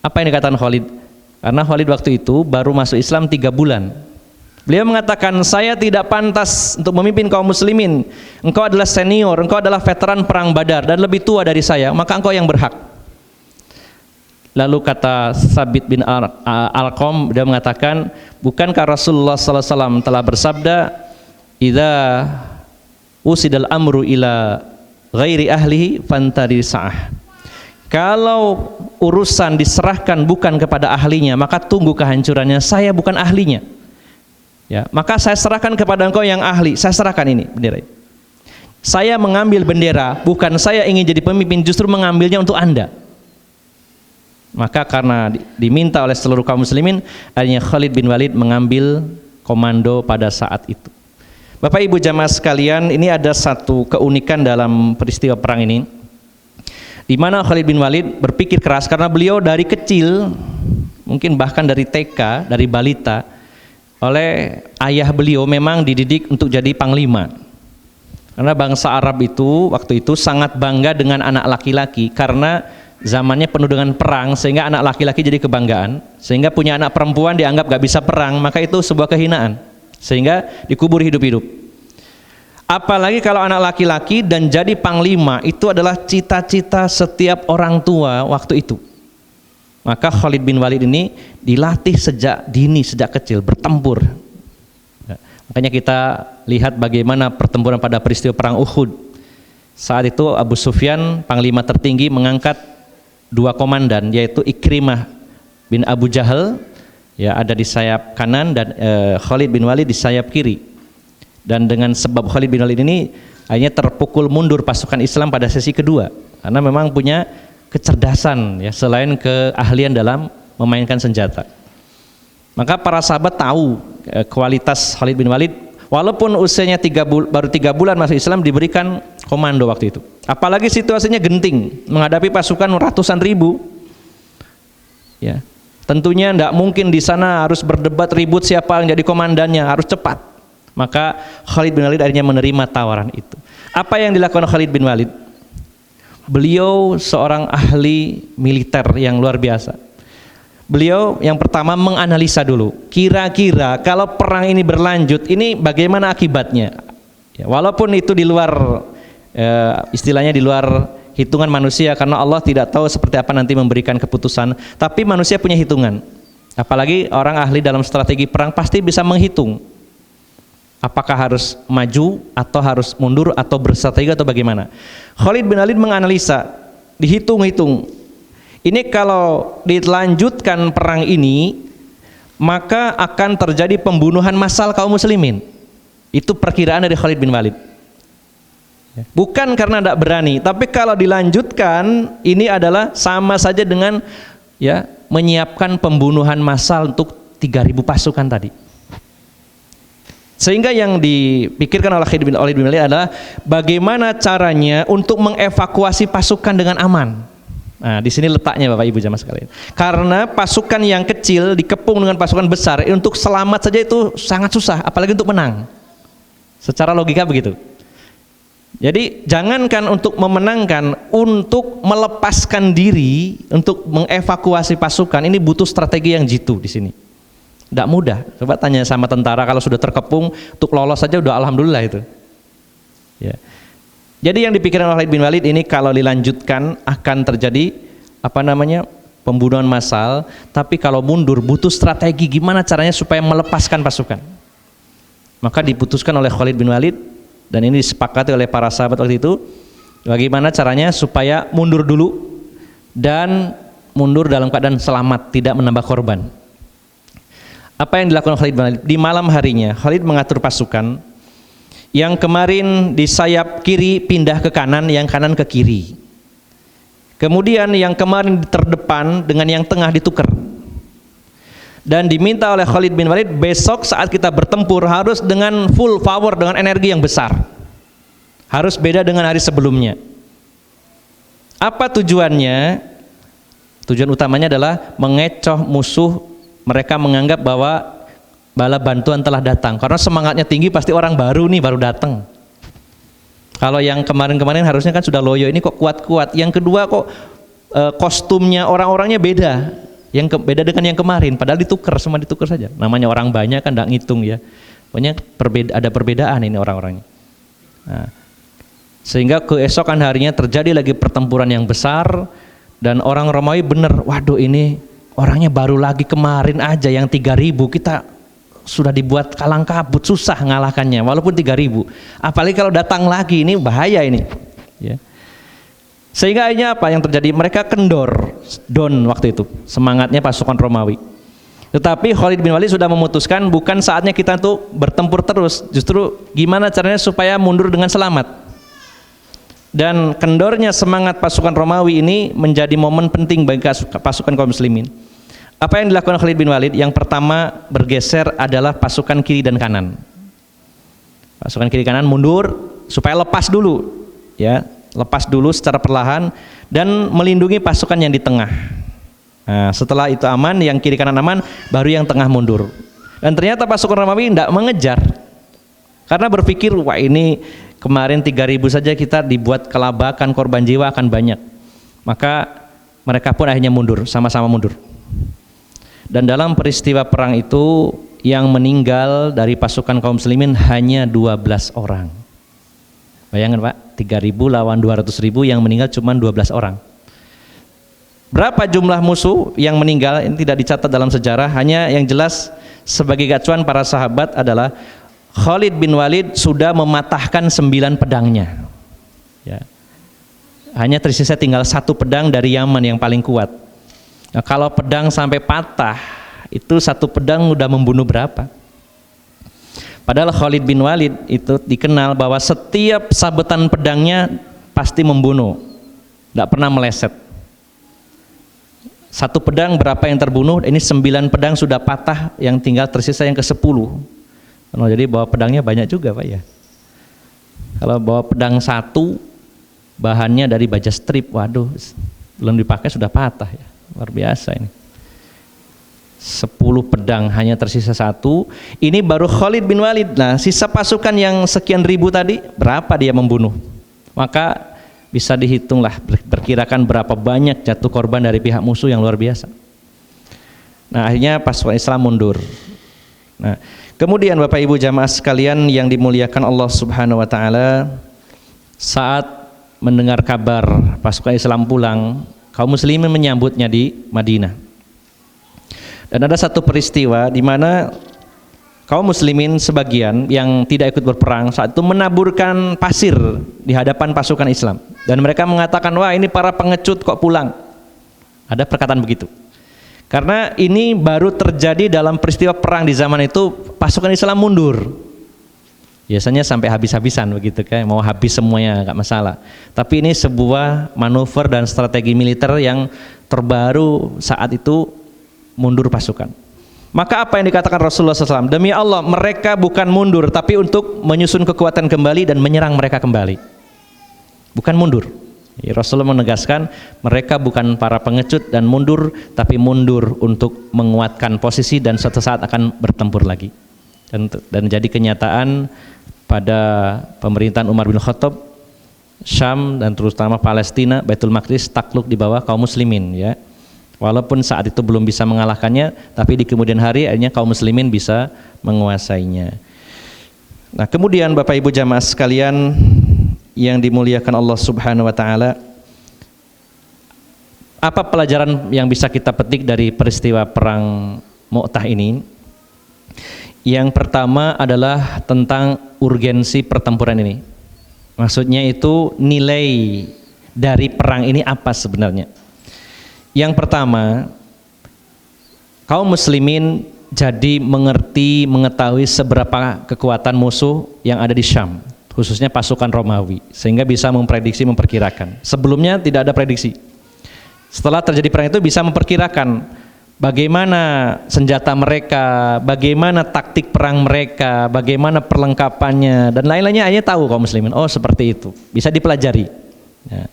Apa yang dikatakan Khalid? Karena Khalid waktu itu baru masuk Islam 3 bulan. Beliau mengatakan, saya tidak pantas untuk memimpin kaum muslimin. Engkau adalah senior, engkau adalah veteran perang Badar dan lebih tua dari saya, maka engkau yang berhak. Lalu kata Thabit bin Arqam, dia mengatakan, bukankah Rasulullah SAW telah bersabda, idza usidal amru ila ghairi ahlihi fantari sa'ah. Kalau urusan diserahkan bukan kepada ahlinya, maka tunggu kehancurannya. Saya bukan ahlinya, ya, maka saya serahkan kepada engkau yang ahli. Saya serahkan ini bendera. Saya mengambil bendera, bukan saya ingin jadi pemimpin, justru mengambilnya untuk Anda. Maka karena diminta oleh seluruh kaum muslimin, akhirnya Khalid bin Walid mengambil komando pada saat itu. Bapak Ibu jamaah sekalian, ini ada satu keunikan dalam peristiwa perang ini, di mana Khalid bin Walid berpikir keras, karena beliau dari kecil, mungkin bahkan dari TK, dari balita, oleh ayah beliau memang dididik untuk jadi panglima. Karena bangsa Arab itu waktu itu sangat bangga dengan anak laki-laki, karena zamannya penuh dengan perang, sehingga anak laki-laki jadi kebanggaan, sehingga punya anak perempuan dianggap gak bisa perang, maka itu sebuah kehinaan, sehingga dikubur hidup-hidup. Apalagi kalau anak laki-laki dan jadi panglima, itu adalah cita-cita setiap orang tua waktu itu. Maka Khalid bin Walid ini dilatih sejak dini, sejak kecil bertempur. Makanya kita lihat bagaimana pertempuran pada peristiwa perang Uhud. Saat itu Abu Sufyan, panglima tertinggi, mengangkat 2 komandan, yaitu Ikrimah bin Abu Jahal, ya, ada di sayap kanan, dan Khalid bin Walid di sayap kiri. Dan dengan sebab Khalid bin Walid ini akhirnya terpukul mundur pasukan Islam pada sesi kedua, karena memang punya kecerdasan, ya, selain keahlian dalam memainkan senjata. Maka para sahabat tahu kualitas Khalid bin Walid, walaupun usianya baru 3 bulan masuk Islam, diberikan komando waktu itu. Apalagi situasinya genting, menghadapi pasukan ratusan ribu, ya, tentunya tidak mungkin di sana harus berdebat ribut siapa yang jadi komandannya, harus cepat. Maka Khalid bin Walid akhirnya menerima tawaran itu. Apa yang dilakukan Khalid bin Walid? Beliau seorang ahli militer yang luar biasa. Beliau yang pertama menganalisa dulu, kira-kira kalau perang ini berlanjut, ini bagaimana akibatnya, ya, walaupun itu di luar istilahnya di luar hitungan manusia, karena Allah tidak tahu seperti apa nanti memberikan keputusan, tapi manusia punya hitungan. Apalagi orang ahli dalam strategi perang pasti bisa menghitung apakah harus maju atau harus mundur atau berstrategi atau bagaimana. Khalid bin Walid menganalisa, dihitung-hitung, ini kalau dilanjutkan perang ini, maka akan terjadi pembunuhan massal kaum muslimin. Itu perkiraan dari Khalid bin Walid. Bukan karena tidak berani, tapi kalau dilanjutkan, ini adalah sama saja dengan, ya, menyiapkan pembunuhan massal untuk 3.000 pasukan tadi. Sehingga yang dipikirkan oleh Khalid bin Walid adalah bagaimana caranya untuk mengevakuasi pasukan dengan aman. Nah, di sini letaknya Bapak Ibu jamaah sekalian. Karena pasukan yang kecil dikepung dengan pasukan besar, untuk selamat saja itu sangat susah, apalagi untuk menang. Secara logika begitu. Jadi jangankan untuk memenangkan, untuk melepaskan diri, untuk mengevakuasi pasukan, ini butuh strategi yang jitu di sini. Tidak mudah. Coba tanya sama tentara, kalau sudah terkepung, untuk lolos saja udah alhamdulillah itu. Ya. Jadi yang dipikirkan oleh Khalid bin Walid ini, kalau dilanjutkan akan terjadi pembunuhan massal, tapi kalau mundur butuh strategi gimana caranya supaya melepaskan pasukan. Maka diputuskan oleh Khalid bin Walid, dan ini disepakati oleh para sahabat waktu itu, bagaimana caranya supaya mundur dulu dan mundur dalam keadaan selamat, tidak menambah korban. Apa yang dilakukan Khalid bin Walid? Di malam harinya Khalid mengatur pasukan, yang kemarin di sayap kiri pindah ke kanan, yang kanan ke kiri. Kemudian yang kemarin terdepan dengan yang tengah ditukar. Dan diminta oleh Khalid bin Walid, besok saat kita bertempur harus dengan full power, dengan energi yang besar. Harus beda dengan hari sebelumnya. Apa tujuannya? Tujuan utamanya adalah mengecoh musuh. Mereka menganggap bahwa bala bantuan telah datang, karena semangatnya tinggi, pasti orang baru nih, baru datang. Kalau yang kemarin-kemarin harusnya kan sudah loyo, ini kok kuat-kuat. Yang kedua kok kostumnya orang-orangnya beda, beda dengan yang kemarin, padahal ditukar, semua ditukar saja. Namanya orang banyak kan tidak ngitung, ya. Pokoknya ada perbedaan ini orang-orangnya. Nah, sehingga keesokan harinya terjadi lagi pertempuran yang besar, dan orang Romawi benar, waduh ini orangnya baru lagi kemarin aja yang 3.000, kita sudah dibuat kalang kabut, susah ngalahkannya walaupun 3.000. Apalagi kalau datang lagi, ini bahaya ini. Ya. Sehingga akhirnya apa yang terjadi? Mereka kendor, down waktu itu semangatnya pasukan Romawi. Tetapi Khalid bin Walid sudah memutuskan bukan saatnya kita tuh bertempur terus, justru gimana caranya supaya mundur dengan selamat. Dan kendornya semangat pasukan Romawi ini menjadi momen penting bagi pasukan kaum muslimin. Apa yang dilakukan Khalid bin Walid? Yang pertama bergeser adalah pasukan kiri dan kanan. Pasukan kiri kanan mundur supaya lepas dulu, ya, lepas dulu secara perlahan dan melindungi pasukan yang di tengah. Nah, setelah itu aman, yang kiri kanan aman, baru yang tengah mundur. Dan ternyata pasukan Romawi tidak mengejar, karena berpikir, wah ini kemarin 3.000 saja kita dibuat kelabakan, korban jiwa akan banyak. Maka mereka pun akhirnya mundur, sama-sama mundur. Dan dalam peristiwa perang itu yang meninggal dari pasukan kaum muslimin hanya 12 orang. Bayangkan Pak, 3.000 lawan 200.000 yang meninggal cuma 12 orang. Berapa jumlah musuh yang meninggal ini tidak dicatat dalam sejarah, hanya yang jelas sebagai acuan para sahabat adalah Khalid bin Walid sudah mematahkan 9 pedangnya. Ya. Hanya tersisa tinggal 1 pedang dari Yaman yang paling kuat. Nah, kalau pedang sampai patah, itu 1 pedang udah membunuh berapa? Padahal Khalid bin Walid itu dikenal bahwa setiap sabetan pedangnya pasti membunuh, tidak pernah meleset. 1 pedang berapa yang terbunuh? Ini 9 pedang sudah patah, yang tinggal tersisa yang ke-10. Jadi bawa pedangnya banyak juga Pak ya. Kalau bawa pedang 1, bahannya dari baja strip, waduh, belum dipakai sudah patah ya, luar biasa ini. 10 pedang hanya tersisa 1. Ini baru Khalid bin Walid. Nah, sisa pasukan yang sekian ribu tadi, berapa dia membunuh? Maka bisa dihitunglah, perkirakan berapa banyak jatuh korban dari pihak musuh yang luar biasa. Nah, akhirnya pasukan Islam mundur. Nah, kemudian Bapak Ibu jamaah sekalian yang dimuliakan Allah Subhanahu wa taala, saat mendengar kabar pasukan Islam pulang, kaum muslimin menyambutnya di Madinah. Dan ada satu peristiwa di mana kaum muslimin sebagian yang tidak ikut berperang saat itu menaburkan pasir di hadapan pasukan Islam, dan mereka mengatakan, wah ini para pengecut kok pulang. Ada perkataan begitu. Karena ini baru terjadi dalam peristiwa perang di zaman itu, pasukan Islam mundur. Biasanya sampai habis-habisan begitu kan, mau habis semuanya nggak masalah. Tapi ini sebuah manuver dan strategi militer yang terbaru saat itu, mundur pasukan. Maka apa yang dikatakan Rasulullah SAW? Demi Allah, mereka bukan mundur, tapi untuk menyusun kekuatan kembali dan menyerang mereka kembali. Bukan mundur. Rasulullah menegaskan, mereka bukan para pengecut dan mundur, tapi mundur untuk menguatkan posisi dan suatu saat akan bertempur lagi. Dan jadi kenyataan pada pemerintahan Umar bin Khattab, Syam dan terutama Palestina, Baitul Maqdis takluk di bawah kaum muslimin ya. Walaupun saat itu belum bisa mengalahkannya, tapi di kemudian hari akhirnya kaum muslimin bisa menguasainya. Nah, kemudian Bapak Ibu jamaah sekalian yang dimuliakan Allah Subhanahu wa taala, apa pelajaran yang bisa kita petik dari peristiwa perang Mu'tah ini? Yang pertama adalah tentang urgensi pertempuran ini. Maksudnya itu nilai dari perang ini apa sebenarnya? Yang pertama, kaum muslimin jadi mengetahui seberapa kekuatan musuh yang ada di Syam, khususnya pasukan Romawi, sehingga bisa memprediksi, memperkirakan. Sebelumnya tidak ada prediksi. Setelah terjadi perang itu bisa memperkirakan bagaimana senjata mereka, bagaimana taktik perang mereka, bagaimana perlengkapannya, dan lain-lainnya hanya tahu kaum muslimin. Oh seperti itu, bisa dipelajari. Ya.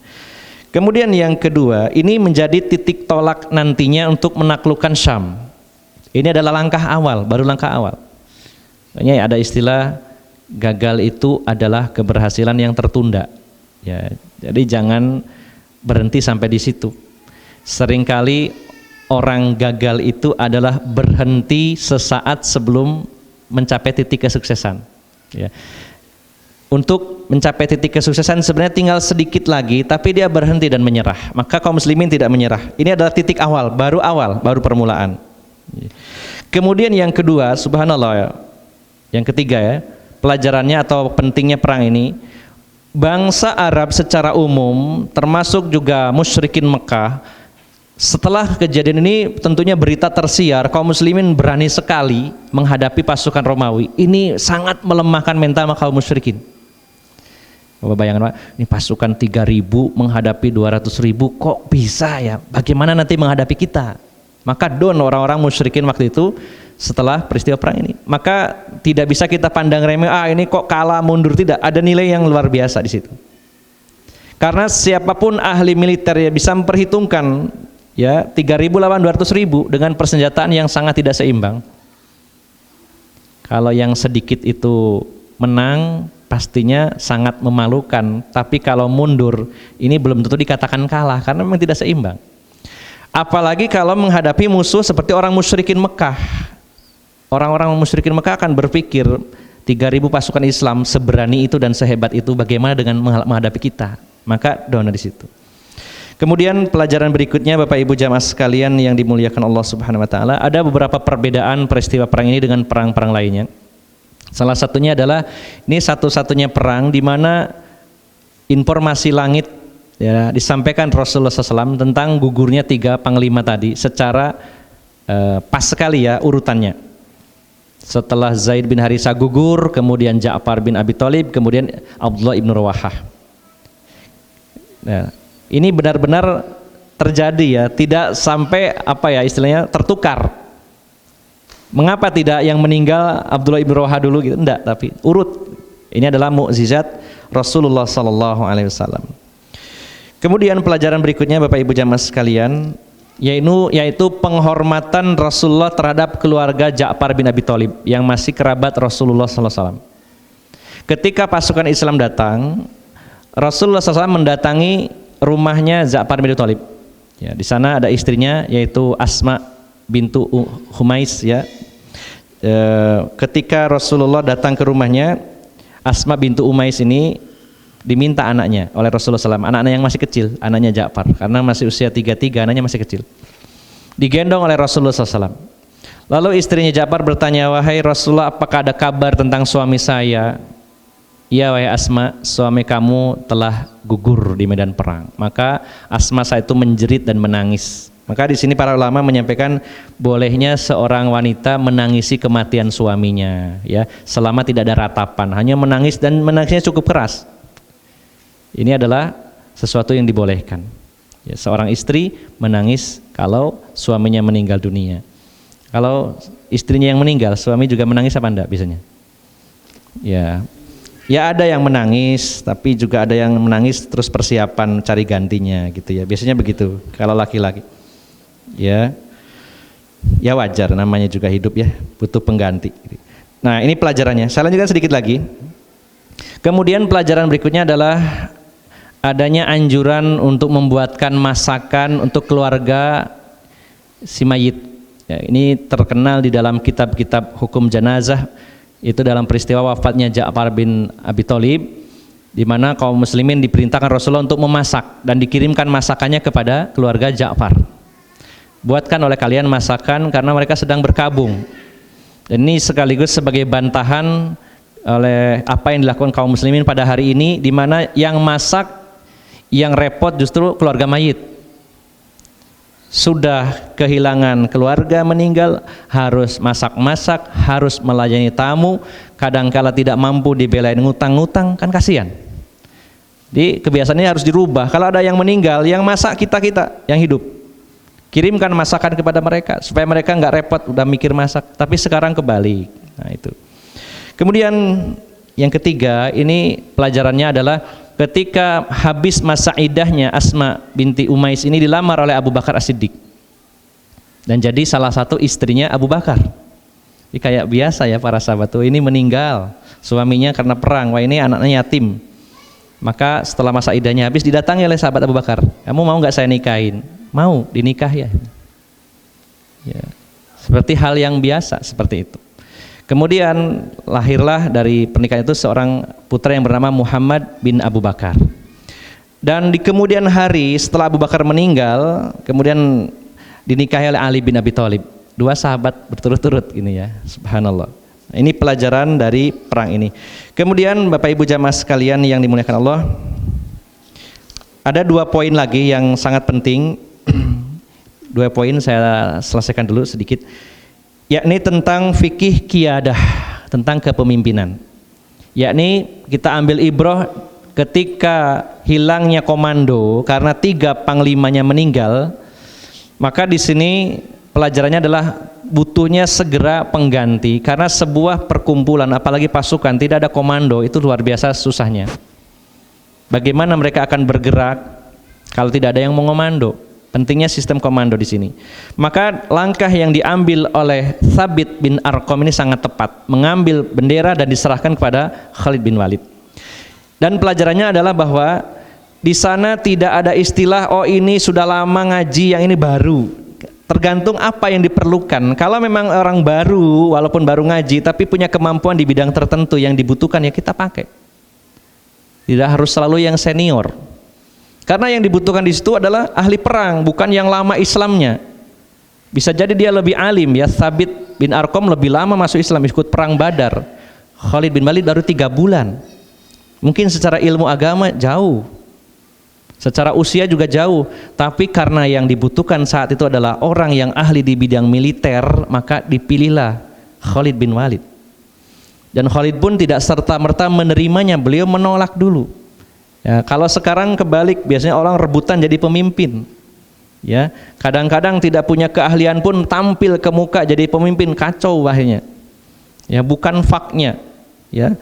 Kemudian yang kedua, ini menjadi titik tolak nantinya untuk menaklukkan Syam. Ini adalah langkah awal, baru langkah awal. Makanya ada istilah gagal itu adalah keberhasilan yang tertunda. Ya, jadi jangan berhenti sampai di situ. Seringkali orang gagal itu adalah berhenti sesaat sebelum mencapai titik kesuksesan. Ya. Untuk mencapai titik kesuksesan sebenarnya tinggal sedikit lagi, tapi dia berhenti dan menyerah. Maka kaum muslimin tidak menyerah. Ini adalah titik awal, baru permulaan. Kemudian yang kedua, subhanallah ya. Yang ketiga ya, pelajarannya atau pentingnya perang ini, bangsa Arab secara umum, termasuk juga musyrikin Mekah, setelah kejadian ini tentunya berita tersiar, kaum muslimin berani sekali menghadapi pasukan Romawi. Ini sangat melemahkan mental kaum musyrikin. Bapak bayangkan Pak, ini pasukan 3.000 menghadapi 200.000, kok bisa ya? Bagaimana nanti menghadapi kita? Maka down orang-orang musyrikin waktu itu setelah peristiwa perang ini. Maka tidak bisa kita pandang remeh, ini kok kalah mundur, tidak. Ada nilai yang luar biasa di situ. Karena siapapun ahli militer ya bisa memperhitungkan ya 3.000 lawan 200.000 dengan persenjataan yang sangat tidak seimbang. Kalau yang sedikit itu menang, pastinya sangat memalukan, tapi kalau mundur ini belum tentu dikatakan kalah karena memang tidak seimbang. Apalagi kalau menghadapi musuh seperti orang musyrikin Mekah. Orang-orang musyrikin Mekah akan berpikir 3.000 pasukan Islam seberani itu dan sehebat itu, bagaimana dengan menghadapi kita? Maka doa di situ. Kemudian pelajaran berikutnya Bapak Ibu jamaah sekalian yang dimuliakan Allah Subhanahu wa taala, ada beberapa perbedaan peristiwa perang ini dengan perang-perang lainnya. Salah satunya adalah ini satu-satunya perang di mana informasi langit ya disampaikan Rasulullah SAW tentang gugurnya 3 panglima tadi secara pas sekali ya urutannya. Setelah Zaid bin Haritsah gugur, kemudian Ja'far bin Abi Thalib, kemudian Abdullah ibn Rawahah. Nah, ini benar-benar terjadi ya, tidak sampai apa ya istilahnya tertukar. Mengapa tidak yang meninggal Abdullah ibn Rawahah dulu gitu? Enggak, tapi urut. Ini adalah mukjizat Rasulullah sallallahu alaihi wasallam. Kemudian pelajaran berikutnya Bapak Ibu jamaah sekalian, yaitu penghormatan Rasulullah terhadap keluarga Ja'far bin Abi Thalib yang masih kerabat Rasulullah sallallahu alaihi wasallam. Ketika pasukan Islam datang, Rasulullah SAW mendatangi rumahnya Ja'far bin Abi Thalib. Ya, di sana ada istrinya yaitu Asma bintu Humais ya. Ketika Rasulullah datang ke rumahnya, Asma bintu Umais ini diminta anaknya oleh Rasulullah SAW, anak-anak yang masih kecil, anaknya Ja'far, karena masih usia 3, anaknya masih kecil. Digendong oleh Rasulullah SAW. Lalu istrinya Ja'far bertanya, wahai Rasulullah, apakah ada kabar tentang suami saya? Ya wahai Asma, suami kamu telah gugur di medan perang. Maka Asma saat itu menjerit dan menangis. Maka di sini para ulama menyampaikan bolehnya seorang wanita menangisi kematian suaminya, ya, selama tidak ada ratapan, hanya menangis dan menangisnya cukup keras. Ini adalah sesuatu yang dibolehkan. Ya, seorang istri menangis kalau suaminya meninggal dunia. Kalau istrinya yang meninggal, suami juga menangis apa enggak biasanya? Ya ada yang menangis, tapi juga ada yang menangis terus persiapan cari gantinya gitu ya. Biasanya begitu kalau laki-laki. Ya wajar, namanya juga hidup ya, butuh pengganti. Nah ini pelajarannya. Saya lanjutkan sedikit lagi. Kemudian pelajaran berikutnya adalah adanya anjuran untuk membuatkan masakan untuk keluarga si mayit. Ya, ini terkenal di dalam kitab-kitab hukum jenazah. Itu dalam peristiwa wafatnya Ja'far bin Abi Thalib, di mana kaum muslimin diperintahkan Rasulullah untuk memasak dan dikirimkan masakannya kepada keluarga Ja'far. Buatkan oleh kalian masakan karena mereka sedang berkabung. Dan ini sekaligus sebagai bantahan oleh apa yang dilakukan kaum muslimin pada hari ini, di mana yang masak, yang repot justru keluarga mayit. Sudah kehilangan keluarga meninggal, harus masak-masak, harus melayani tamu, kadangkala tidak mampu dibelain ngutang-ngutang, kan kasihan. Jadi kebiasaan ini harus dirubah. Kalau ada yang meninggal, yang masak kita yang hidup, kirimkan masakan kepada mereka supaya mereka nggak repot udah mikir masak. Tapi sekarang kebalik. Nah itu. Kemudian yang ketiga, ini pelajarannya adalah ketika habis masa iddahnya Asma binti Umais ini dilamar oleh Abu Bakar As-Siddiq dan jadi salah satu istrinya Abu Bakar. Ini kayak biasa ya para sahabat tuh, ini meninggal suaminya karena perang, wah ini anaknya yatim. Maka setelah masa iddahnya habis didatangi oleh sahabat Abu Bakar, kamu mau nggak saya nikahin? Mau, dinikah ya. Seperti hal yang biasa seperti itu. Kemudian lahirlah dari pernikahan itu seorang putra yang bernama Muhammad bin Abu Bakar. Dan di kemudian hari setelah Abu Bakar meninggal, kemudian dinikahi oleh Ali bin Abi Thalib. 2 sahabat berturut-turut ini ya, subhanallah. Ini pelajaran dari perang ini. Kemudian Bapak Ibu jamaah sekalian yang dimuliakan Allah, ada 2 poin lagi yang sangat penting. 2 poin saya selesaikan dulu sedikit, yakni tentang fikih qiyadah, tentang kepemimpinan. Yakni kita ambil ibrah ketika hilangnya komando karena 3 panglimanya meninggal, maka di sini pelajarannya adalah butuhnya segera pengganti, karena sebuah perkumpulan apalagi pasukan tidak ada komando itu luar biasa susahnya. Bagaimana mereka akan bergerak kalau tidak ada yang mengomando? Pentingnya sistem komando di sini. Maka langkah yang diambil oleh Thabit bin Arqam ini sangat tepat, mengambil bendera dan diserahkan kepada Khalid bin Walid. Dan pelajarannya adalah bahwa di sana tidak ada istilah oh ini sudah lama ngaji, yang ini baru. Tergantung apa yang diperlukan. Kalau memang orang baru, walaupun baru ngaji, tapi punya kemampuan di bidang tertentu yang dibutuhkan, ya kita pakai. Tidak harus selalu yang senior. Karena yang dibutuhkan di situ adalah ahli perang, bukan yang lama Islamnya. Bisa jadi dia lebih alim, ya. Thabit bin Arqam lebih lama masuk Islam, ikut perang Badar. Khalid bin Walid baru 3 bulan. Mungkin secara ilmu agama jauh, secara usia juga jauh, tapi karena yang dibutuhkan saat itu adalah orang yang ahli di bidang militer, maka dipilihlah Khalid bin Walid. Dan Khalid pun tidak serta-merta menerimanya, beliau menolak dulu. Ya, kalau sekarang kebalik, biasanya orang rebutan jadi pemimpin. Ya, kadang-kadang tidak punya keahlian pun tampil ke muka jadi pemimpin, kacau akhirnya. Ya, bukan faknya. Ya.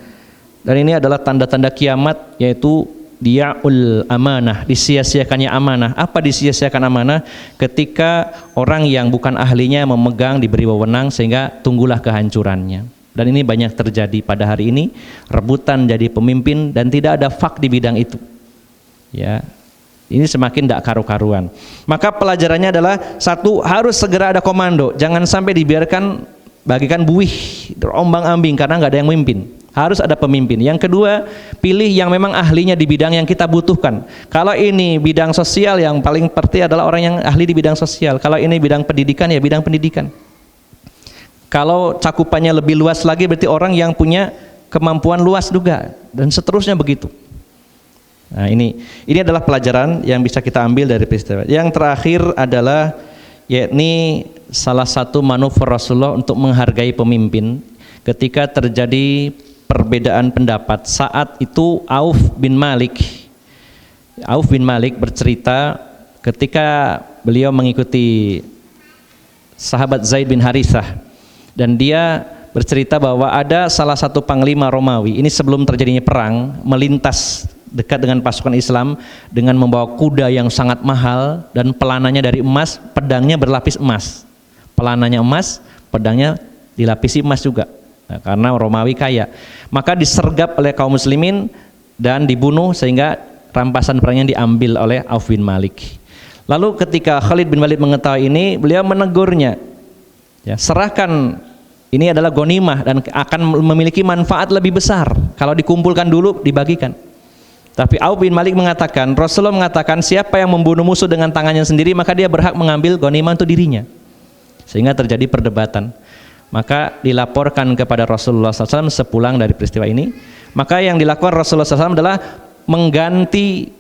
Dan ini adalah tanda-tanda kiamat, yaitu dia'ul amanah, disia-siakannya amanah. Apa disia-siakan amanah? Ketika orang yang bukan ahlinya memegang, diberi wewenang, sehingga tunggulah kehancurannya. Dan ini banyak terjadi pada hari ini, rebutan jadi pemimpin dan tidak ada fak di bidang itu. Ya, ini semakin tidak karu-karuan. Maka pelajarannya adalah, satu, harus segera ada komando, jangan sampai dibiarkan bagikan buih, terombang-ambing karena nggak ada yang memimpin. Harus ada pemimpin. Yang kedua, pilih yang memang ahlinya di bidang yang kita butuhkan. Kalau ini bidang sosial, yang paling penting adalah orang yang ahli di bidang sosial. Kalau ini bidang pendidikan, ya bidang pendidikan. Kalau cakupannya lebih luas lagi, berarti orang yang punya kemampuan luas juga, dan seterusnya begitu. Nah, ini adalah pelajaran yang bisa kita ambil dari peristiwa. Yang terakhir adalah, yakni salah satu manuver Rasulullah untuk menghargai pemimpin ketika terjadi perbedaan pendapat. Saat itu Auf bin Malik bercerita ketika beliau mengikuti sahabat Zaid bin Harithah, dan dia bercerita bahwa ada salah satu panglima Romawi, ini sebelum terjadinya perang, melintas dekat dengan pasukan Islam dengan membawa kuda yang sangat mahal dan pelananya dari emas, pedangnya berlapis emas. Pelananya emas, pedangnya dilapisi emas juga. Nah, karena Romawi kaya, maka disergap oleh kaum muslimin dan dibunuh, sehingga rampasan perangnya diambil oleh Auf bin Malik. Lalu ketika Khalid bin Walid mengetahui ini, beliau menegurnya, ya, serahkan, ini adalah ghanimah dan akan memiliki manfaat lebih besar kalau dikumpulkan dulu, dibagikan. Tapi Auf bin Malik mengatakan, Rasulullah mengatakan, siapa yang membunuh musuh dengan tangannya sendiri, maka dia berhak mengambil ghanimah untuk dirinya. Sehingga terjadi perdebatan. Maka dilaporkan kepada Rasulullah SAW sepulang dari peristiwa ini. Maka yang dilakukan Rasulullah SAW adalah mengganti,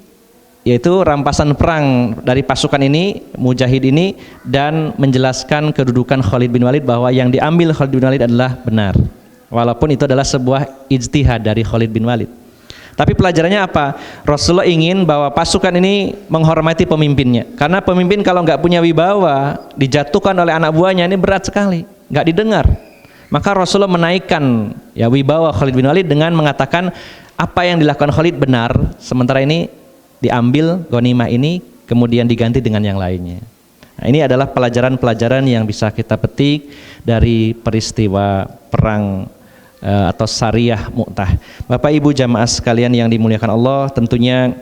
yaitu rampasan perang dari pasukan ini, mujahid ini, dan menjelaskan kedudukan Khalid bin Walid, bahwa yang diambil Khalid bin Walid adalah benar, walaupun itu adalah sebuah ijtihad dari Khalid bin Walid. Tapi pelajarannya apa? Rasulullah ingin bahwa pasukan ini menghormati pemimpinnya, karena pemimpin kalau nggak punya wibawa, dijatuhkan oleh anak buahnya, ini berat sekali, nggak didengar. Maka Rasulullah menaikkan, ya, wibawa Khalid bin Walid dengan mengatakan apa yang dilakukan Khalid benar, sementara ini diambil ghanimah ini, kemudian diganti dengan yang lainnya. Nah, ini adalah pelajaran-pelajaran yang bisa kita petik dari peristiwa perang atau Sariyah Mu'tah. Bapak Ibu jamaah sekalian yang dimuliakan Allah, tentunya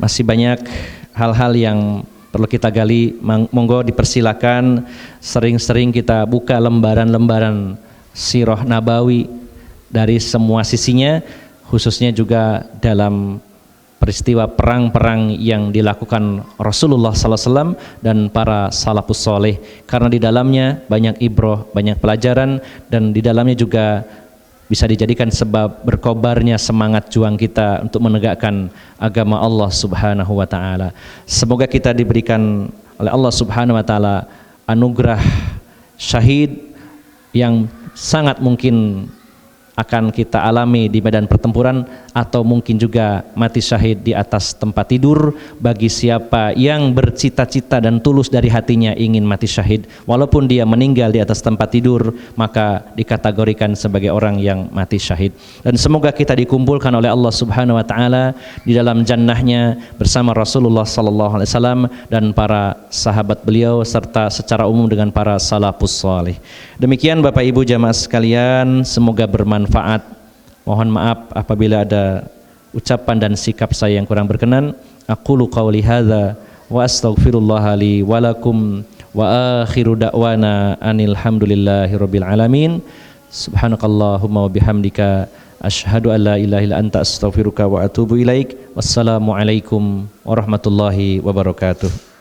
masih banyak hal-hal yang perlu kita gali. Monggo dipersilakan sering-sering kita buka lembaran-lembaran Sirah Nabawi dari semua sisinya, khususnya juga dalam peristiwa perang-perang yang dilakukan Rasulullah SAW dan para salafus soleh, karena di dalamnya banyak ibroh, banyak pelajaran, dan di dalamnya juga bisa dijadikan sebab berkobarnya semangat juang kita untuk menegakkan agama Allah Subhanahu wa Ta'ala. Semoga kita diberikan oleh Allah Subhanahu wa Ta'ala anugerah syahid yang sangat mungkin akan kita alami di medan pertempuran, atau mungkin juga mati syahid di atas tempat tidur bagi siapa yang bercita-cita dan tulus dari hatinya ingin mati syahid. Walaupun dia meninggal di atas tempat tidur, maka dikategorikan sebagai orang yang mati syahid. Dan semoga kita dikumpulkan oleh Allah Subhanahu wa Ta'ala di dalam jannahnya bersama Rasulullah sallallahu alaihi wasallam dan para sahabat beliau, serta secara umum dengan para salafus salih. Demikian Bapak Ibu jamaah sekalian, semoga bermanfaat. Mohon maaf apabila ada ucapan dan sikap saya yang kurang berkenan. Aqulu qawli hadza wa astaghfirullah li wa lakum Wa akhiru da'wana anil hamdulillahirabbil alamin. Subhanakallahumma wa bihamdika asyhadu an la ilaha illa anta astaghfiruka wa atubu ilaik. Wassalamualaikum warahmatullahi wabarakatuh.